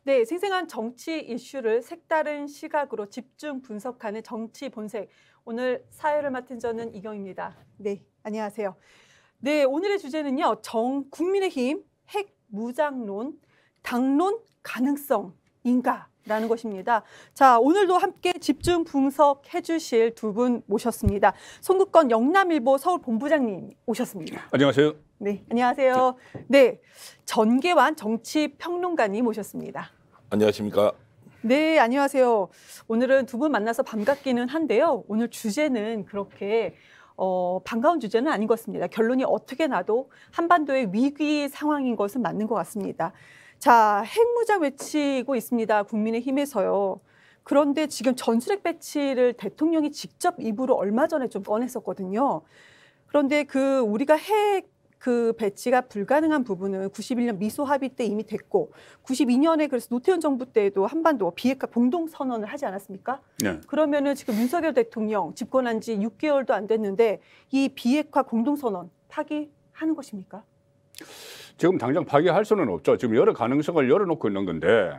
네, 생생한 정치 이슈를 색다른 시각으로 집중 분석하는 정치 본색. 오늘 사회를 맡은 저는 이경입니다. 네, 안녕하세요. 네, 오늘의 주제는요. 국민의힘 핵 무장론, 당론 가능성인가라는 것입니다. 자, 오늘도 함께 집중 분석해 주실 두 분 모셨습니다. 송국건 영남일보 서울본부장님 오셨습니다. 안녕하세요. 네, 안녕하세요. 네, 전계환 정치평론가님 오셨습니다. 안녕하십니까. 네, 안녕하세요. 오늘은 두 분 만나서 반갑기는 한데요. 오늘 주제는 그렇게 반가운 주제는 아닌 것 같습니다. 결론이 어떻게 나도 한반도의 위기 상황인 것은 맞는 것 같습니다. 자, 핵무장 외치고 있습니다. 국민의힘에서요. 그런데 지금 전술핵 배치를 대통령이 직접 입으로 얼마 전에 좀 꺼냈었거든요. 그런데 우리가 핵 배치가 불가능한 부분은 91년 미소 합의 때 이미 됐고 92년에 그래서 노태우 정부 때에도 한반도 비핵화 공동 선언을 하지 않았습니까? 네. 그러면은 지금 윤석열 대통령 집권한 지 6개월도 안 됐는데 이 비핵화 공동 선언 파기하는 것입니까? 지금 당장 파기할 수는 없죠. 지금 여러 가능성을 열어놓고 있는 건데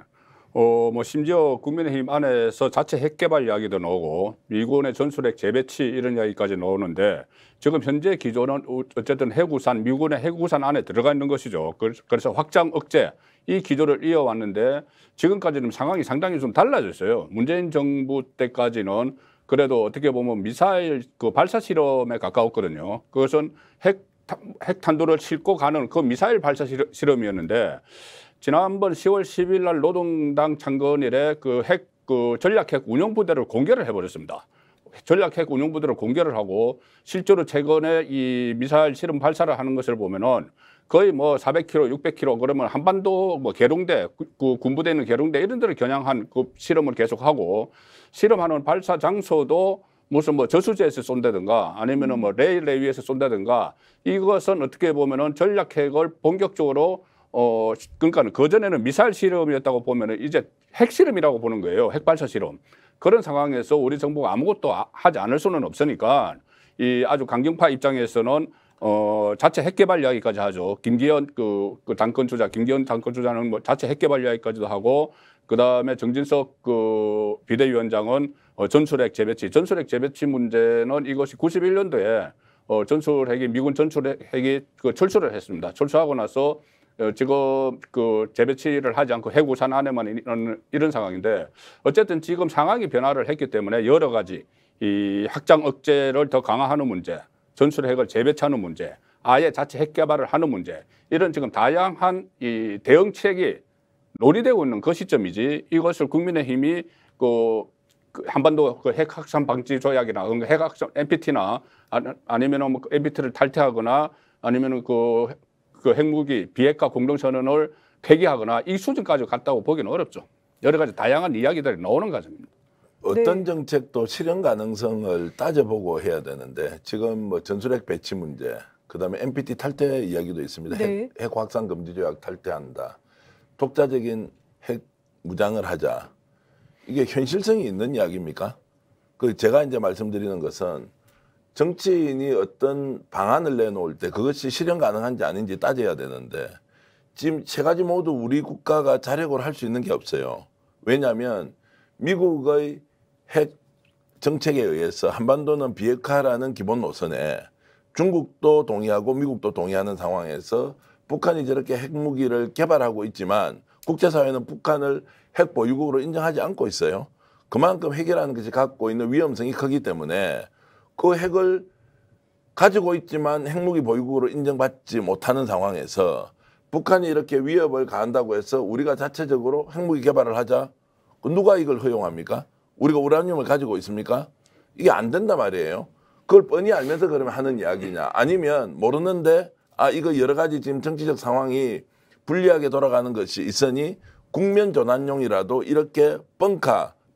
심지어 국민의힘 안에서 자체 핵 개발 이야기도 나오고 미군의 전술핵 재배치 이런 이야기까지 나오는데 지금 현재 기조는 어쨌든 핵우산, 미군의 핵우산 안에 들어가 있는 것이죠. 그래서 확장 억제 이 기조를 이어왔는데 지금까지는 상황이 상당히 좀 달라졌어요. 문재인 정부 때까지는 그래도 어떻게 보면 미사일 발사 실험에 가까웠거든요. 그것은 핵탄두를 싣고 가는 그 미사일 발사 실험이었는데 지난번 10월 10일 날 노동당 창건일에 전략핵 운용부대를 공개를 해버렸습니다. 전략핵 운용부대를 공개를 하고 실제로 최근에 이 미사일 실험 발사를 하는 것을 보면은 거의 400km, 600km 그러면 한반도 계룡대, 군부대 있는 계룡대 이런 데를 겨냥한 실험을 계속하고 실험하는 발사 장소도 무슨 저수지에서 쏜다든가 아니면은 레일에 위에서 쏜다든가 이것은 어떻게 보면은 전략핵을 본격적으로 그러니까 그전에는 미사일 실험이었다고 보면은 이제 핵 실험이라고 보는 거예요. 핵 발사 실험. 그런 상황에서 우리 정부가 아무것도 하지 않을 수는 없으니까 이 아주 강경파 입장에서는 자체 핵 개발 이야기까지 하죠. 김기현 당권 주자, 김기현 당권 주자는 자체 핵 개발 이야기까지도 하고 그다음에 정진석 비대위원장은 전술핵 재배치 문제는 이것이 91년도에 미군 전술핵이 철수를 했습니다. 철수하고 나서 지금 재배치를 하지 않고 핵우산 안에만 이런 상황인데 어쨌든 지금 상황이 변화를 했기 때문에 여러 가지 이 확장 억제를 더 강화하는 문제, 전술핵을 재배치하는 문제, 아예 자체 핵 개발을 하는 문제 이런 지금 다양한 이 대응책이 논의되고 있는 그 시점이지 이것을 국민의힘이 한반도 핵 확산 방지 조약이나 핵 확산 NPT나 아니면은 NPT를 탈퇴하거나 아니면은 핵무기 비핵화 공동선언을 폐기하거나 이 수준까지 갔다고 보기는 어렵죠. 여러 가지 다양한 이야기들이 나오는 과정입니다. 어떤 정책도 실현 가능성을 따져보고 해야 되는데 지금 전술핵 배치 문제, 그다음에 NPT 탈퇴 이야기도 있습니다. 네. 핵 확산 금지 조약 탈퇴한다. 독자적인 핵 무장을 하자. 이게 현실성이 있는 이야기입니까? 제가 이제 말씀드리는 것은 정치인이 어떤 방안을 내놓을 때 그것이 실현 가능한지 아닌지 따져야 되는데 지금 세 가지 모두 우리 국가가 자력으로 할 수 있는 게 없어요. 왜냐하면 미국의 핵 정책에 의해서 한반도는 비핵화라는 기본 노선에 중국도 동의하고 미국도 동의하는 상황에서 북한이 저렇게 핵무기를 개발하고 있지만 국제사회는 북한을 핵 보유국으로 인정하지 않고 있어요. 그만큼 핵이라는 것이 갖고 있는 위험성이 크기 때문에 그 핵을 가지고 있지만 핵무기 보유국으로 인정받지 못하는 상황에서 북한이 이렇게 위협을 가한다고 해서 우리가 자체적으로 핵무기 개발을 하자? 누가 이걸 허용합니까? 우리가 우라늄을 가지고 있습니까? 이게 안 된단 말이에요. 그걸 뻔히 알면서 그러면 하는 이야기냐? 아니면 모르는데 이거 여러 가지 지금 정치적 상황이 불리하게 돌아가는 것이 있으니 국면 전환용이라도 이렇게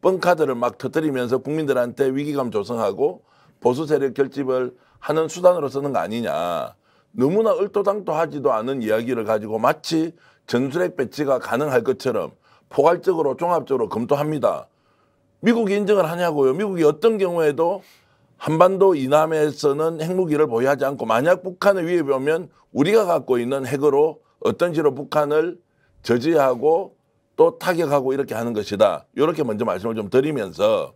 뻥카들을 막 터뜨리면서 국민들한테 위기감 조성하고 보수 세력 결집을 하는 수단으로 쓰는 거 아니냐. 너무나 얼토당토하지도 않은 이야기를 가지고 마치 전술핵 배치가 가능할 것처럼 포괄적으로 종합적으로 검토합니다. 미국이 인정을 하냐고요. 미국이 어떤 경우에도 한반도 이남에서는 핵무기를 보유하지 않고 만약 북한의 위협이 오면 우리가 갖고 있는 핵으로 어떤 식으로 북한을 저지하고 또 타격하고 이렇게 하는 것이다. 이렇게 먼저 말씀을 좀 드리면서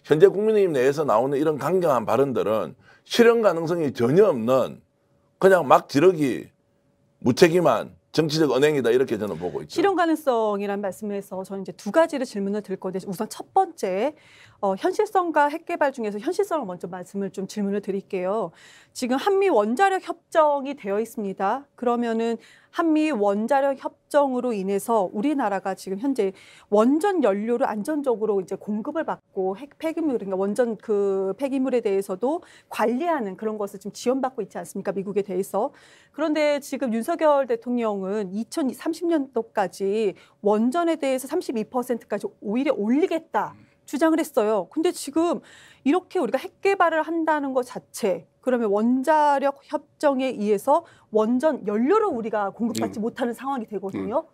현재 국민의힘 내에서 나오는 이런 강경한 발언들은 실현 가능성이 전혀 없는 그냥 막 지르기 무책임한 정치적 언행이다 이렇게 저는 보고 있죠. 실현 가능성이라는 말씀에서 저는 이제 두 가지를 질문을 드릴 건데 우선 첫 번째 현실성과 핵 개발 중에서 현실성을 먼저 말씀을 좀 질문을 드릴게요. 지금 한미 원자력 협정이 되어 있습니다. 그러면은 한미 원자력 협정으로 인해서 우리나라가 지금 현재 원전 연료를 안전적으로 이제 공급을 받고 핵 폐기물 그러니까 원전 그 폐기물에 대해서도 관리하는 그런 것을 지금 지원받고 있지 않습니까? 미국에 대해서. 그런데 지금 윤석열 대통령은 2030년도까지 원전에 대해서 32%까지 오히려 올리겠다 주장을 했어요. 근데 지금 이렇게 우리가 핵 개발을 한다는 것 자체 그러면 원자력 협정에 의해서 원전 연료를 우리가 공급받지 못하는 상황이 되거든요.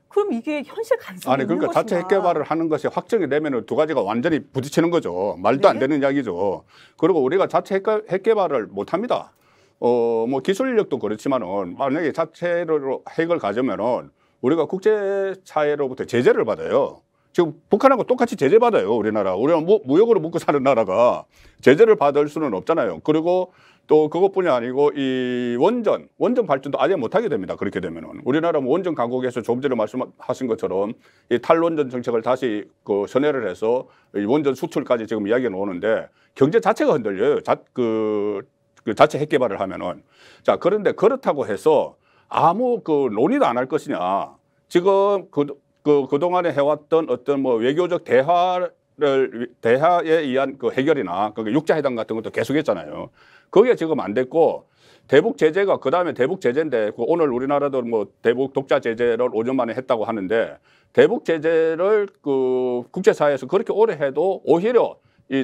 그럼 이게 현실 가능성이 아니 있는 그러니까 자체 것이냐. 핵 개발을 하는 것이 확정이 되면은 두 가지가 완전히 부딪히는 거죠. 말도 안 네. 되는 이야기죠. 그리고 우리가 자체 핵 개발을 못 합니다. 뭐 기술력도 그렇지만은 만약에 자체로 핵을 가져면은 우리가 국제사회로부터 제재를 받아요. 지금 북한하고 똑같이 제재 받아요. 우리나라 무역으로 먹고 사는 나라가 제재를 받을 수는 없잖아요. 그리고 또 그것뿐이 아니고 이 원전 발전도 아예 못하게 됩니다. 그렇게 되면은 우리나라 원전 강국에서 조금 전에 말씀하신 것처럼 이 탈원전 정책을 다시 그 선회를 해서 이 원전 수출까지 지금 이야기가 나오는데 경제 자체가 흔들려요. 그 자체 핵 개발을 하면은. 자, 그런데 그렇다고 해서 아무 그 논의도 안 할 것이냐. 지금 그동안에 해왔던 어떤 뭐 외교적 대화에 의한 그 해결이나 그 육자회담 같은 것도 계속했잖아요. 그게 지금 안 됐고 대북 제재가 그다음에 대북 제재인데 오늘 우리나라도 뭐 대북 독자 제재를 5년 만에 했다고 하는데 대북 제재를 그 국제사회에서 그렇게 오래 해도 오히려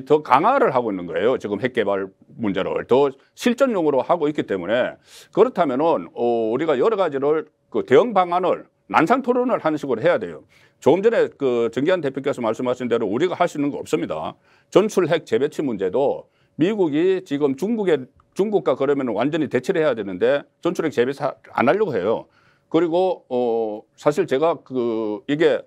더 강화를 하고 있는 거예요. 지금 핵 개발 문제를 더 실전용으로 하고 있기 때문에 그렇다면은 우리가 여러 가지를 그 대응 방안을 난상 토론을 하는 식으로 해야 돼요. 조금 전에 그 정기한 대표께서 말씀하신 대로 우리가 할 수 있는 거 없습니다. 전술 핵 재배치 문제도 미국이 지금 중국과 그러면 완전히 대치를 해야 되는데 전술 핵 재배치 안 하려고 해요. 그리고 사실 제가 이게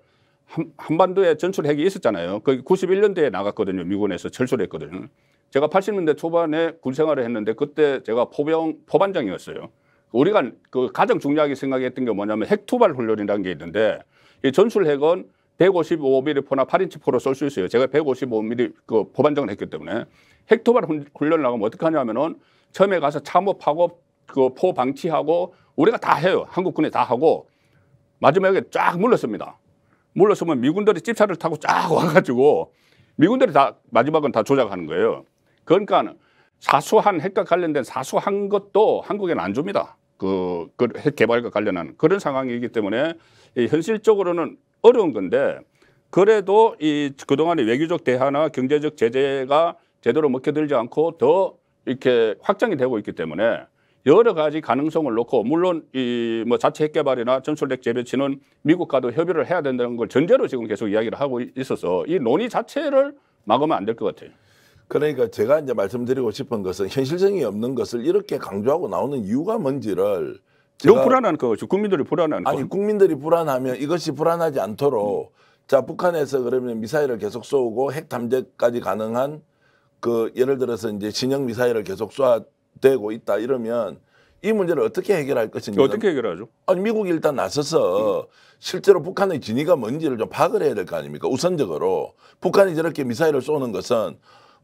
한반도에 전술 핵이 있었잖아요. 그 91년도에 나갔거든요. 미군에서 철수를 했거든요. 제가 80년대 초반에 군 생활을 했는데 그때 제가 포반장이었어요. 우리가 그 가장 중요하게 생각했던 게 뭐냐면 핵투발 훈련이라는 게 있는데 이 전술 핵은 155mm 포나 8인치 포로 쏠 수 있어요. 제가 155mm 그 포반장을 했기 때문에 핵투발 훈련을 나가면 어떻게 하냐면은 처음에 가서 참호하고 그 포 방치하고 우리가 다 해요. 한국군이 다 하고 마지막에 쫙 물렀습니다. 물러서면 미군들이 집차를 타고 쫙 와가지고 미군들이 다 마지막은 다 조작하는 거예요. 그러니까 사소한 핵과 관련된 사소한 것도 한국에는 안 줍니다. 그 핵 개발과 관련한 그런 상황이기 때문에 현실적으로는 어려운 건데 그래도 이 그동안의 외교적 대화나 경제적 제재가 제대로 먹혀들지 않고 더 이렇게 확장이 되고 있기 때문에 여러 가지 가능성을 놓고 물론 이 뭐 자체 핵 개발이나 전술핵 재배치는 미국과도 협의를 해야 된다는 걸 전제로 지금 계속 이야기를 하고 있어서 이 논의 자체를 막으면 안 될 것 같아요. 그러니까 제가 이제 말씀드리고 싶은 것은 현실성이 없는 것을 이렇게 강조하고 나오는 이유가 뭔지를 너무 불안한 거죠. 국민들이 불안한 거. 아니 국민들이 불안하면 이것이 불안하지 않도록 자 북한에서 그러면 미사일을 계속 쏘고 핵 탐지까지 가능한 그 예를 들어서 이제 신형 미사일을 계속 쏘아대고 있다 이러면 이 문제를 어떻게 해결할 것인지 어떻게 해결하죠? 아니 미국이 일단 나서서 실제로 북한의 진위가 뭔지를 좀 파악을 해야 될 거 아닙니까? 우선적으로 북한이 저렇게 미사일을 쏘는 것은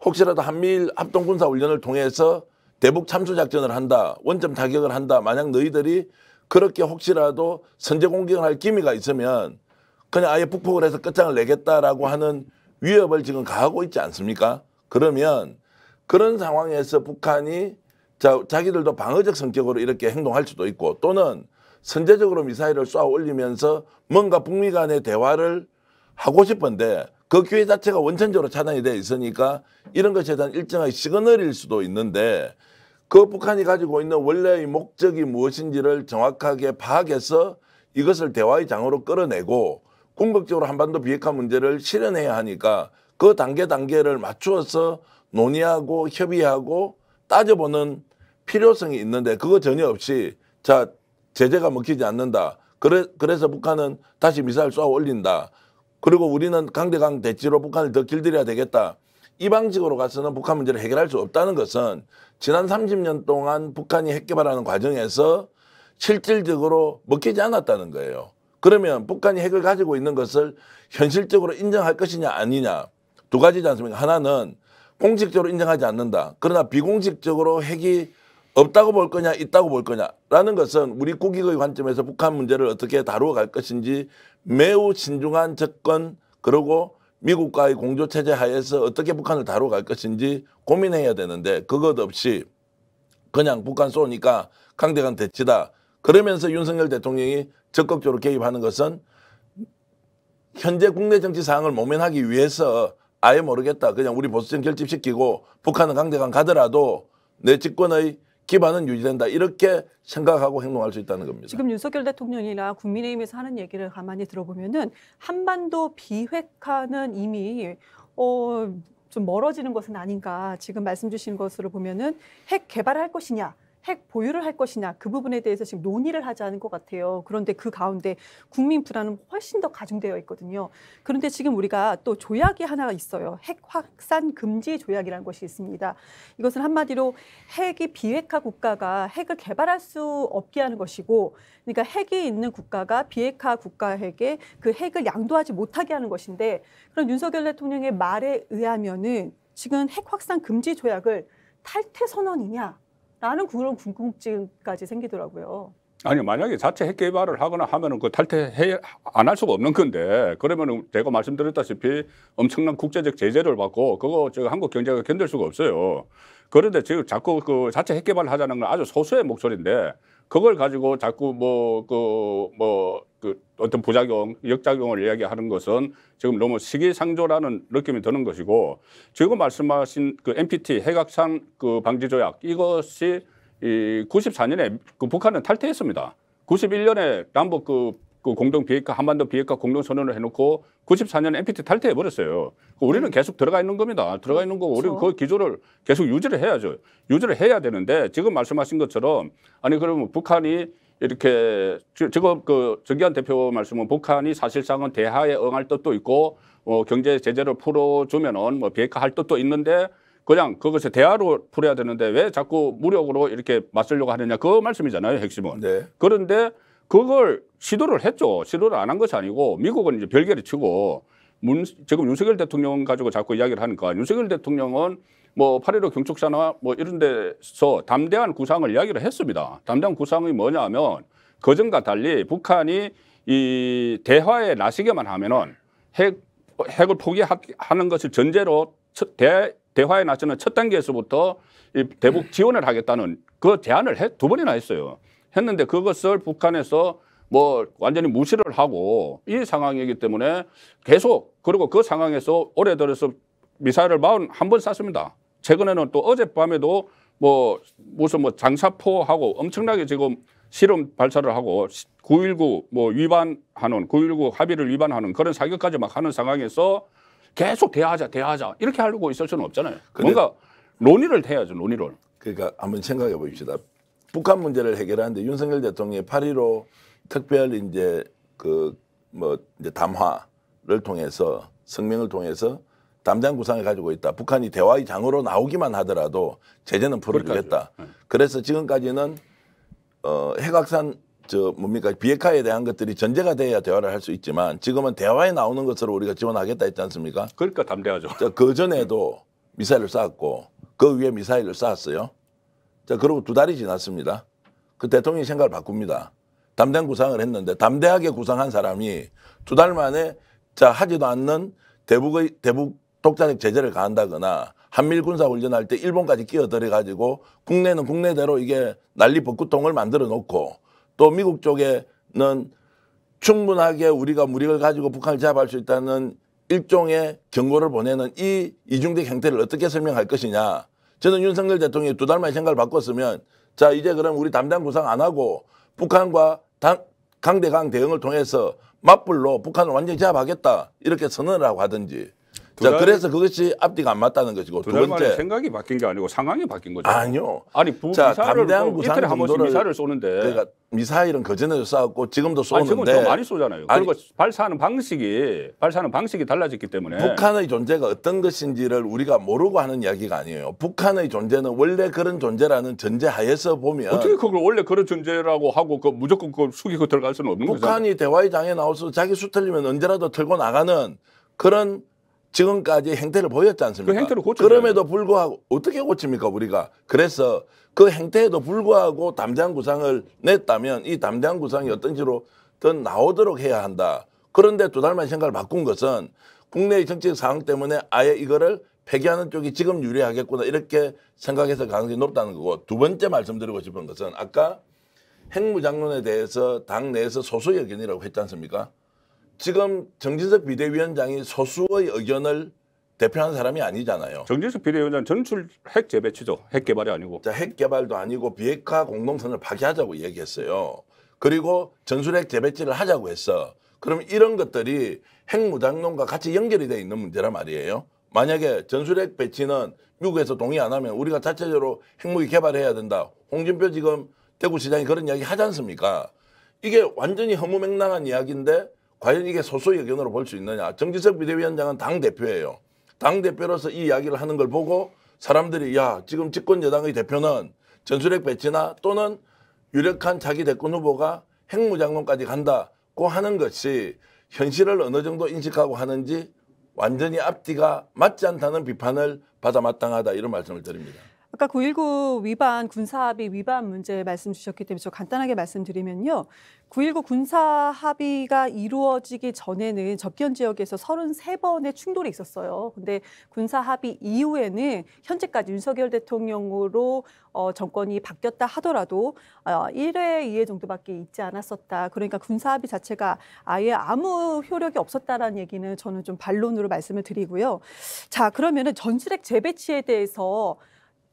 혹시라도 한미일 합동군사훈련을 통해서 대북 참수작전을 한다. 원점 타격을 한다. 만약 너희들이 그렇게 혹시라도 선제 공격을 할 기미가 있으면 그냥 아예 북폭을 해서 끝장을 내겠다라고 하는 위협을 지금 가하고 있지 않습니까? 그러면 그런 상황에서 북한이 자기들도 방어적 성격으로 이렇게 행동할 수도 있고 또는 선제적으로 미사일을 쏘아 올리면서 뭔가 북미 간의 대화를 하고 싶은데 그 기회 자체가 원천적으로 차단이 되어 있으니까 이런 것에 대한 일정한 시그널일 수도 있는데 그 북한이 가지고 있는 원래의 목적이 무엇인지를 정확하게 파악해서 이것을 대화의 장으로 끌어내고 궁극적으로 한반도 비핵화 문제를 실현해야 하니까 그 단계를 맞추어서 논의하고 협의하고 따져보는 필요성이 있는데 그거 전혀 없이 자 제재가 먹히지 않는다. 그래서 북한은 다시 미사일 쏘아 올린다. 그리고 우리는 강대강 대치로 북한을 더 길들여야 되겠다. 이 방식으로 가서는 북한 문제를 해결할 수 없다는 것은 지난 30년 동안 북한이 핵 개발하는 과정에서 실질적으로 먹히지 않았다는 거예요. 그러면 북한이 핵을 가지고 있는 것을 현실적으로 인정할 것이냐 아니냐. 두 가지지 않습니까? 하나는 공식적으로 인정하지 않는다. 그러나 비공식적으로 핵이 없다고 볼 거냐 있다고 볼 거냐라는 것은 우리 국익의 관점에서 북한 문제를 어떻게 다루어 갈 것인지 매우 신중한 접근 그리고 미국과의 공조체제 하에서 어떻게 북한을 다루어 갈 것인지 고민해야 되는데 그것 없이 그냥 북한 쏘니까 강대강 대치다. 그러면서 윤석열 대통령이 적극적으로 개입하는 것은 현재 국내 정치 상황을 모면하기 위해서 아예 모르겠다. 그냥 우리 보수정 결집시키고 북한은 강대강 가더라도 내 집권의 기반은 유지된다. 이렇게 생각하고 행동할 수 있다는 겁니다. 지금 윤석열 대통령이나 국민의힘에서 하는 얘기를 가만히 들어보면은 한반도 비핵화는 이미 좀 멀어지는 것은 아닌가. 지금 말씀 주신 것으로 보면은 핵 개발할 것이냐. 핵 보유를 할 것이냐 그 부분에 대해서 지금 논의를 하지 않은 것 같아요. 그런데 그 가운데 국민 불안은 훨씬 더 가중되어 있거든요. 그런데 지금 우리가 또 조약이 하나 있어요. 핵 확산 금지 조약이라는 것이 있습니다. 이것은 한마디로 핵이 비핵화 국가가 핵을 개발할 수 없게 하는 것이고 그러니까 핵이 있는 국가가 비핵화 국가에게 그 핵을 양도하지 못하게 하는 것인데 그런 윤석열 대통령의 말에 의하면은 지금 핵 확산 금지 조약을 탈퇴 선언이냐 라는 그런 궁금증까지 생기더라고요. 아니 만약에 자체 핵 개발을 하거나 하면은 그 탈퇴 안 할 수가 없는 건데 그러면은 제가 말씀드렸다시피 엄청난 국제적 제재를 받고 그거 저 한국 경제가 견딜 수가 없어요. 그런데 지금 자꾸 그 자체 핵 개발을 하자는 건 아주 소수의 목소리인데 그걸 가지고 자꾸 그 어떤 부작용, 역작용을 이야기하는 것은 지금 너무 시기상조라는 느낌이 드는 것이고 지금 말씀하신 그 NPT 핵확산 그 방지 조약 이것이 이 94년에 그 북한은 탈퇴했습니다. 91년에 남북 그 공동 비핵화 한반도 비핵화 공동 선언을 해놓고 94년에 NPT 탈퇴해 버렸어요. 우리는 계속 들어가 있는 겁니다. 들어가 있는 거고 우리는 그 기조를 계속 유지를 해야죠. 유지를 해야 되는데 지금 말씀하신 것처럼 아니 그러면 북한이 이렇게 지금 그 정기환 대표 말씀은 북한이 사실상은 대화에 응할 뜻도 있고 경제 제재를 풀어주면은 뭐 비핵화할 뜻도 있는데 그냥 그것을 대화로 풀어야 되는데 왜 자꾸 무력으로 이렇게 맞서려고 하느냐 그 말씀이잖아요 핵심은. 네. 그런데 그걸 시도를 했죠. 시도를 안 한 것이 아니고 미국은 이제 별개를 치고 지금 윤석열 대통령 가지고 자꾸 이야기를 하니까 윤석열 대통령은 뭐 8.15 경축사나 뭐 이런 데서 담대한 구상을 이야기를 했습니다. 담대한 구상이 뭐냐면 그전과 달리 북한이 이 대화에 나서기만 하면은 핵을 포기하는 것을 전제로 대화에 나서는 첫 단계에서부터 이 대북 지원을 하겠다는 그 제안을 두 번이나 했어요. 했는데 그것을 북한에서 뭐 완전히 무시를 하고 이 상황이기 때문에 계속 그리고 그 상황에서 올해 들어서 미사일을 41번 쐈습니다. 최근에는 또 어젯밤에도 뭐 무슨 뭐 장사포하고 엄청나게 지금 실험 발사를 하고 9.19 뭐 위반하는 9.19 합의를 위반하는 그런 사격까지 막 하는 상황에서 계속 대화하자 이렇게 하려고 있을 수는 없잖아요. 뭔가 논의를 해야죠. 논의를. 그러니까 한번 생각해 봅시다. 북한 문제를 해결하는데 윤석열 대통령의 8.15 특별 이제 이제 담화를 통해서 성명을 통해서 담대한 구상을 가지고 있다. 북한이 대화의 장으로 나오기만 하더라도 제재는 풀어주겠다. 그래서 지금까지는 핵확산 비핵화에 대한 것들이 전제가 돼야 대화를 할 수 있지만 지금은 대화에 나오는 것으로 우리가 지원하겠다 했지 않습니까? 그러니까 담대하죠. 그 전에도 미사일을 쐈고 그 위에 미사일을 쐈어요. 자, 그리고 2달이 지났습니다. 그 대통령이 생각을 바꿉니다. 담대한 구상을 했는데 담대하게 구상한 사람이 2달 만에 하지도 않는 대북 독자적 제재를 가한다거나 한미일 군사 훈련할 때 일본까지 끼어들어 가지고 국내는 국내대로 이게 난리 벚구통을 만들어 놓고 또 미국 쪽에는 충분하게 우리가 무력을 가지고 북한을 제압할 수 있다는 일종의 경고를 보내는 이 이중적 행태를 어떻게 설명할 것이냐. 저는 윤석열 대통령이 2달 만에 생각을 바꿨으면 자 이제 그럼 우리 담대한 구상 안 하고 북한과 강대강 대응을 통해서 맞불로 북한을 완전히 제압하겠다 이렇게 선언을 하고 하든지 자, 그래서 그것이 앞뒤가 안 맞다는 것이고 두 달 만에 번째 생각이 바뀐 게 아니고 상황이 바뀐 거죠. 아니요. 아니 자, 미사일을 담대한 뭐 구상 이틀에 한 번씩 정도를- 미사일을 쏘는데. 그러니까 미사일은 그전에도 쐈고 지금도 아니, 지금은 더 쏘는데 많이 쏘잖아요. 아니, 그리고 발사하는 방식이 달라졌기 때문에. 북한의 존재가 어떤 것인지를 우리가 모르고 하는 이야기가 아니에요. 북한의 존재는 원래 그런 존재라는 전제하에서 보면 어떻게 그걸 원래 그런 존재라고 하고 그 무조건 그걸 숙이고 들어갈 수는 없는 거잖아요. 북한이 대화의 장에 나와서 자기 수 틀리면 언제라도 털고 나가는 그런 지금까지 행태를 보였지 않습니까? 그 행태를 고쳐줘요. 그럼에도 불구하고 어떻게 고칩니까 우리가? 그래서 그 행태에도 불구하고 담대한 구상을 냈다면 이 담대한 구상이 어떤 식으로 더 나오도록 해야 한다. 그런데 두 달 만에 생각을 바꾼 것은 국내의 정치적 상황 때문에 아예 이거를 폐기하는 쪽이 지금 유리하겠구나 이렇게 생각해서 가능성이 높다는 거고 두 번째 말씀드리고 싶은 것은 아까 핵무장론에 대해서 당 내에서 소수의 의견이라고 했지 않습니까? 지금 정진석 비대위원장이 소수의 의견을 대표하는 사람이 아니잖아요. 정진석 비대위원장 전출 핵 재배치죠. 핵 개발이 아니고. 자, 핵 개발도 아니고 비핵화 공동선을 파기하자고 얘기했어요. 그리고 전술핵 재배치를 하자고 했어. 그럼 이런 것들이 핵무장론과 같이 연결이 돼 있는 문제란 말이에요. 만약에 전술핵 배치는 미국에서 동의 안 하면 우리가 자체적으로 핵무기 개발해야 된다. 홍준표 지금 대구시장이 그런 이야기 하지 않습니까? 이게 완전히 허무맹랑한 이야기인데 과연 이게 소수의 의견으로 볼 수 있느냐. 정진석 비대위원장은 당대표예요. 당대표로서 이 이야기를 하는 걸 보고 사람들이 야 지금 집권여당의 대표는 전술핵 배치나 또는 유력한 차기 대권 후보가 핵무장론까지 간다고 하는 것이 현실을 어느 정도 인식하고 하는지 완전히 앞뒤가 맞지 않다는 비판을 받아 마땅하다 이런 말씀을 드립니다. 아까 9.19 위반, 군사합의 위반 문제 말씀 주셨기 때문에 저 간단하게 말씀드리면요. 9.19 군사합의가 이루어지기 전에는 접견 지역에서 33번의 충돌이 있었어요. 근데 군사합의 이후에는 현재까지 윤석열 대통령으로 정권이 바뀌었다 하더라도 1회, 2회 정도밖에 있지 않았었다. 그러니까 군사합의 자체가 아예 아무 효력이 없었다라는 얘기는 저는 좀 반론으로 말씀을 드리고요. 자, 그러면은 전술핵 재배치에 대해서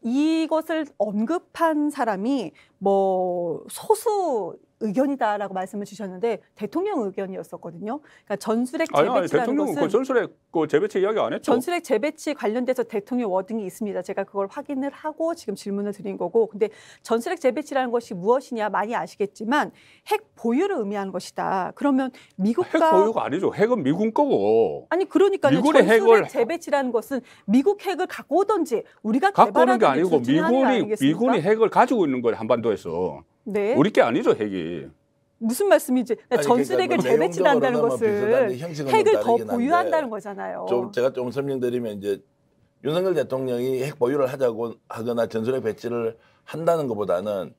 이것을 언급한 사람이 뭐 소수 의견이다라고 말씀을 주셨는데 대통령 의견이었었거든요. 그러니까 전술핵 재배치라는 대통령은 것은 그 전술핵 그 재배치 이야기 안 했죠. 전술핵 재배치 관련돼서 대통령 워딩이 있습니다. 제가 그걸 확인을 하고 지금 질문을 드린 거고. 근데 전술핵 재배치라는 것이 무엇이냐 많이 아시겠지만 핵 보유를 의미하는 것이다. 그러면 미국과 핵 보유가 아니죠. 핵은 미군 거고. 아니 그러니까요. 미군의 전술핵 핵을 재배치라는 것은 미국 핵을 갖고 오든지 우리가 갖고 오는 개발하는 게 아니고 둘 중에 하나가 아니겠습니까? 미군이 핵을 가지고 있는 거예요. 한반도에서. 네. 우리 게 아니죠, 핵이. 무슨 말씀인지 아니, 전술핵을 그러니까 재배치를 한다는 내용적으로는 것을 비슷한데 형식은 핵을 좀 더 다르긴 한데 보유한다는 거잖아요. 제가 좀 설명드리면 이제 윤석열 대통령이 핵 보유를 하자고 하거나 전술핵 배치를 한다는 것보다는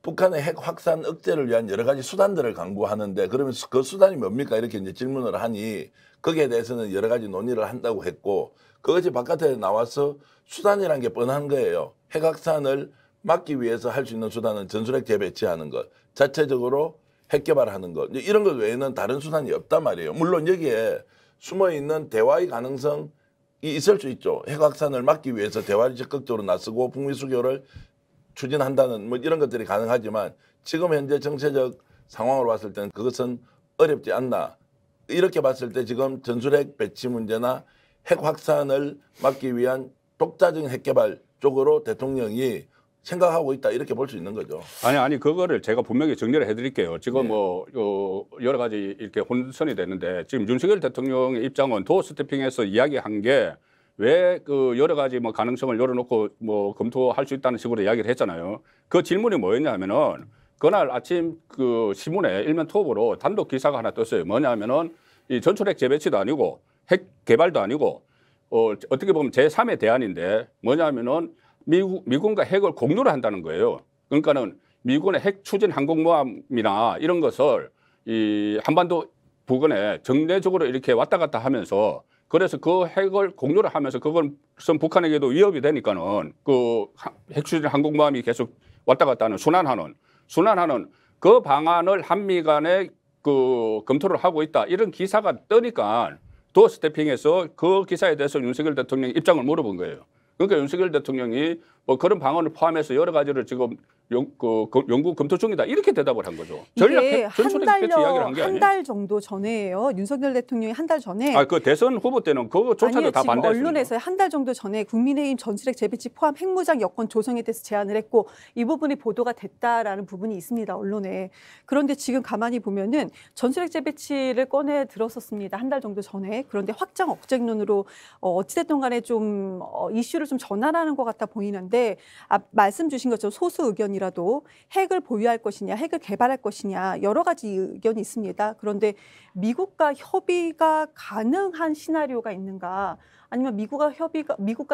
북한의 핵 확산 억제를 위한 여러 가지 수단들을 강구하는데 그러면 그 수단이 뭡니까 이렇게 이제 질문을 하니 거기에 대해서는 여러 가지 논의를 한다고 했고 그것이 바깥에 나와서 수단이란 게 뻔한 거예요. 핵 확산을 막기 위해서 할 수 있는 수단은 전술핵 재배치하는 것, 자체적으로 핵 개발하는 것 이런 것 외에는 다른 수단이 없단 말이에요. 물론 여기에 숨어 있는 대화의 가능성이 있을 수 있죠. 핵 확산을 막기 위해서 대화를 적극적으로 나서고 북미 수교를 추진한다는 뭐 이런 것들이 가능하지만 지금 현재 정세적 상황으로 봤을 때는 그것은 어렵지 않나. 이렇게 봤을 때 지금 전술핵 배치 문제나 핵 확산을 막기 위한 독자적인 핵 개발 쪽으로 대통령이 생각하고 있다 이렇게 볼 수 있는 거죠. 아니 그거를 제가 분명히 정리를 해드릴게요. 지금 네. 뭐 여러 가지 이렇게 혼선이 되는데 지금 윤석열 대통령의 입장은 도어 스태핑에서 이야기한 게 왜 그 여러 가지 뭐 가능성을 열어놓고 뭐 검토할 수 있다는 식으로 이야기를 했잖아요. 그 질문이 뭐였냐면은 그날 아침 그 신문에 일면 톱으로 단독 기사가 하나 떴어요. 뭐냐면은 이 전술핵 재배치도 아니고 핵 개발도 아니고 어떻게 보면 제3의 대안인데 뭐냐면은 미군과 핵을 공유를 한다는 거예요. 그러니까는 미군의 핵 추진 항공모함이나 이런 것을 이 한반도 부근에 정례적으로 이렇게 왔다 갔다 하면서 그래서 그 핵을 공유를 하면서 그건 북한에게도 위협이 되니까는 그 핵 추진 항공모함이 계속 왔다 갔다 하는 순환하는 그 방안을 한미 간에 그 검토를 하고 있다. 이런 기사가 뜨니까 도어 스태핑에서 그 기사에 대해서 윤석열 대통령이 입장을 물어본 거예요. 그러니까 윤석열 대통령이 뭐 그런 방안을 포함해서 여러 가지를 지금 연구 검토 중이다 이렇게 대답을 한 거죠. 전략 이게 전술핵 배치 이야기를 한 게 아니에요. 한 달 정도 전에요. 윤석열 대통령이 한 달 전에 그 대선 후보 때는 그거조차도 아니요, 다 지금 반대했습니다. 언론에서 한 달 정도 전에 국민의힘 전술핵 재배치 포함 핵무장 여건 조성에 대해서 제안을 했고 이 부분이 보도가 됐다라는 부분이 있습니다. 언론에. 그런데 지금 가만히 보면은 전술핵 재배치를 꺼내 들었었습니다. 한 달 정도 전에. 그런데 확장 억제론으로 어찌됐든 간에 좀 이슈를 좀 전환하는 것 같아 보이는데 말씀 주신 것처럼 소수 의견이라도 핵을 보유할 것이냐, 핵을 개발할 것이냐 여러 가지 의견이 있습니다. 그런데 미국과 협의가 가능한 시나리오가 있는가? 아니면 미국과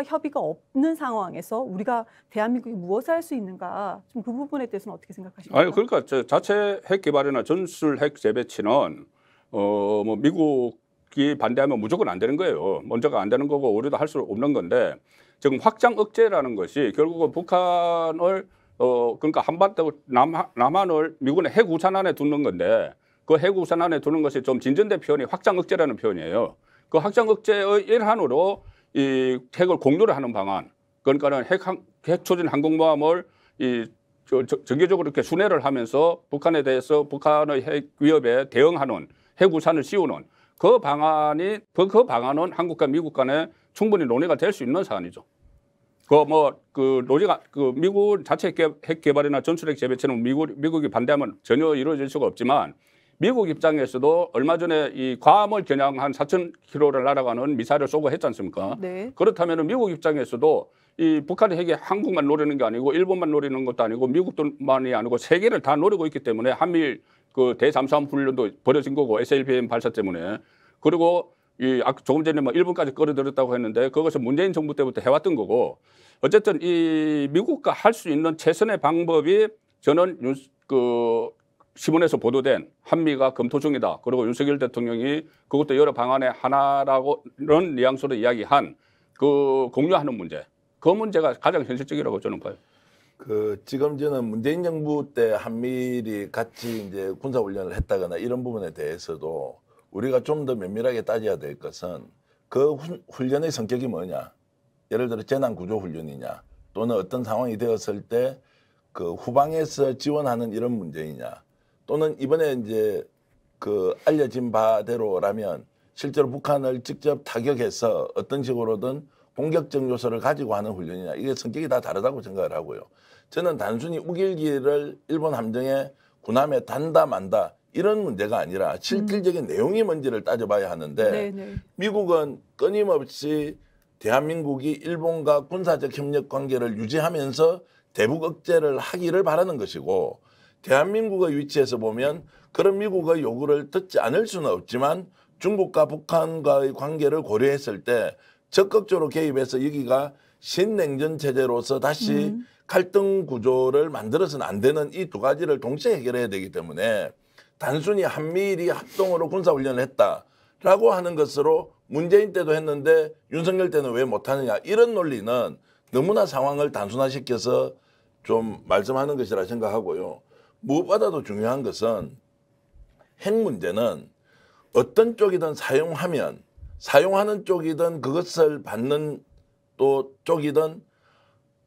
협의가 없는 상황에서 우리가 대한민국이 무엇을 할 수 있는가? 좀 그 부분에 대해서는 어떻게 생각하십니까? 아니 그러니까 자체 핵 개발이나 전술 핵 재배치는 뭐 미국이 반대하면 무조건 안 되는 거예요. 먼저가 안 되는 거고 우리도 할 수 없는 건데 지금 확장 억제라는 것이 결국은 북한을 그러니까 한반도 남한을 미군의 핵 우산 안에 두는 건데 그 핵 우산 안에 두는 것이 좀 진전된 표현이 확장 억제라는 표현이에요. 그 확장 억제의 일환으로 이 핵을 공유를 하는 방안. 그러니까는 핵 추진 항공모함을 정기적으로 이렇게 순회를 하면서 북한에 대해서 북한의 핵 위협에 대응하는 핵 우산을 씌우는 그 방안은 한국과 미국 간에 충분히 논의가 될 수 있는 사안이죠. 미국 자체 핵 개발이나 전술핵 재배치는 미국이 반대하면 전혀 이루어질 수가 없지만 미국 입장에서도 얼마 전에 이 괌을 겨냥한 4,000km를 날아가는 미사일을 쏘고 했지 않습니까? 네. 그렇다면 미국 입장에서도 이 북한의 핵이 한국만 노리는 게 아니고 일본만 노리는 것도 아니고 미국만이 아니고 세계를 다 노리고 있기 때문에 한미일 그 대잠수함 훈련도 벌어진 거고 SLBM 발사 때문에 그리고 조금 전에 뭐 일본까지 끌어들였다고 했는데 그것은 문재인 정부 때부터 해왔던 거고 어쨌든 이 미국과 할 수 있는 최선의 방법이 저는 신문에서 보도된 한미가 검토 중이다. 그리고 윤석열 대통령이 그것도 여러 방안의 하나라고는 뉘앙스로 이야기한 그 공유하는 문제. 그 문제가 가장 현실적이라고 저는 봐요. 지금 저는 문재인 정부 때 한미일이 같이 이제 군사 훈련을 했다거나 이런 부분에 대해서도 우리가 좀 더 면밀하게 따져야 될 것은 그 훈련의 성격이 뭐냐. 예를 들어 재난 구조 훈련이냐 또는 어떤 상황이 되었을 때 그 후방에서 지원하는 이런 문제이냐 또는 이번에 이제 알려진 바대로라면 실제로 북한을 직접 타격해서 어떤 식으로든 공격적 요소를 가지고 하는 훈련이냐 이게 성격이 다 다르다고 생각을 하고요. 저는 단순히 우길기를 일본 함정에 군함에 단다 만다 이런 문제가 아니라 실질적인 내용이 뭔지를 따져봐야 하는데 네네. 미국은 끊임없이 대한민국이 일본과 군사적 협력 관계를 유지하면서 대북 억제를 하기를 바라는 것이고 대한민국의 위치에서 보면 그런 미국의 요구를 듣지 않을 수는 없지만 중국과 북한과의 관계를 고려했을 때 적극적으로 개입해서 여기가 신냉전 체제로서 다시 갈등 구조를 만들어서는 안 되는 이 두 가지를 동시에 해결해야 되기 때문에 단순히 한미일이 합동으로 군사훈련을 했다라고 하는 것으로 문재인 때도 했는데 윤석열 때는 왜 못하느냐 이런 논리는 너무나 상황을 단순화시켜서 좀 말씀하는 것이라 생각하고요. 무엇보다도 중요한 것은 핵 문제는 어떤 쪽이든 사용하는 쪽이든 그것을 받는 또 쪽이든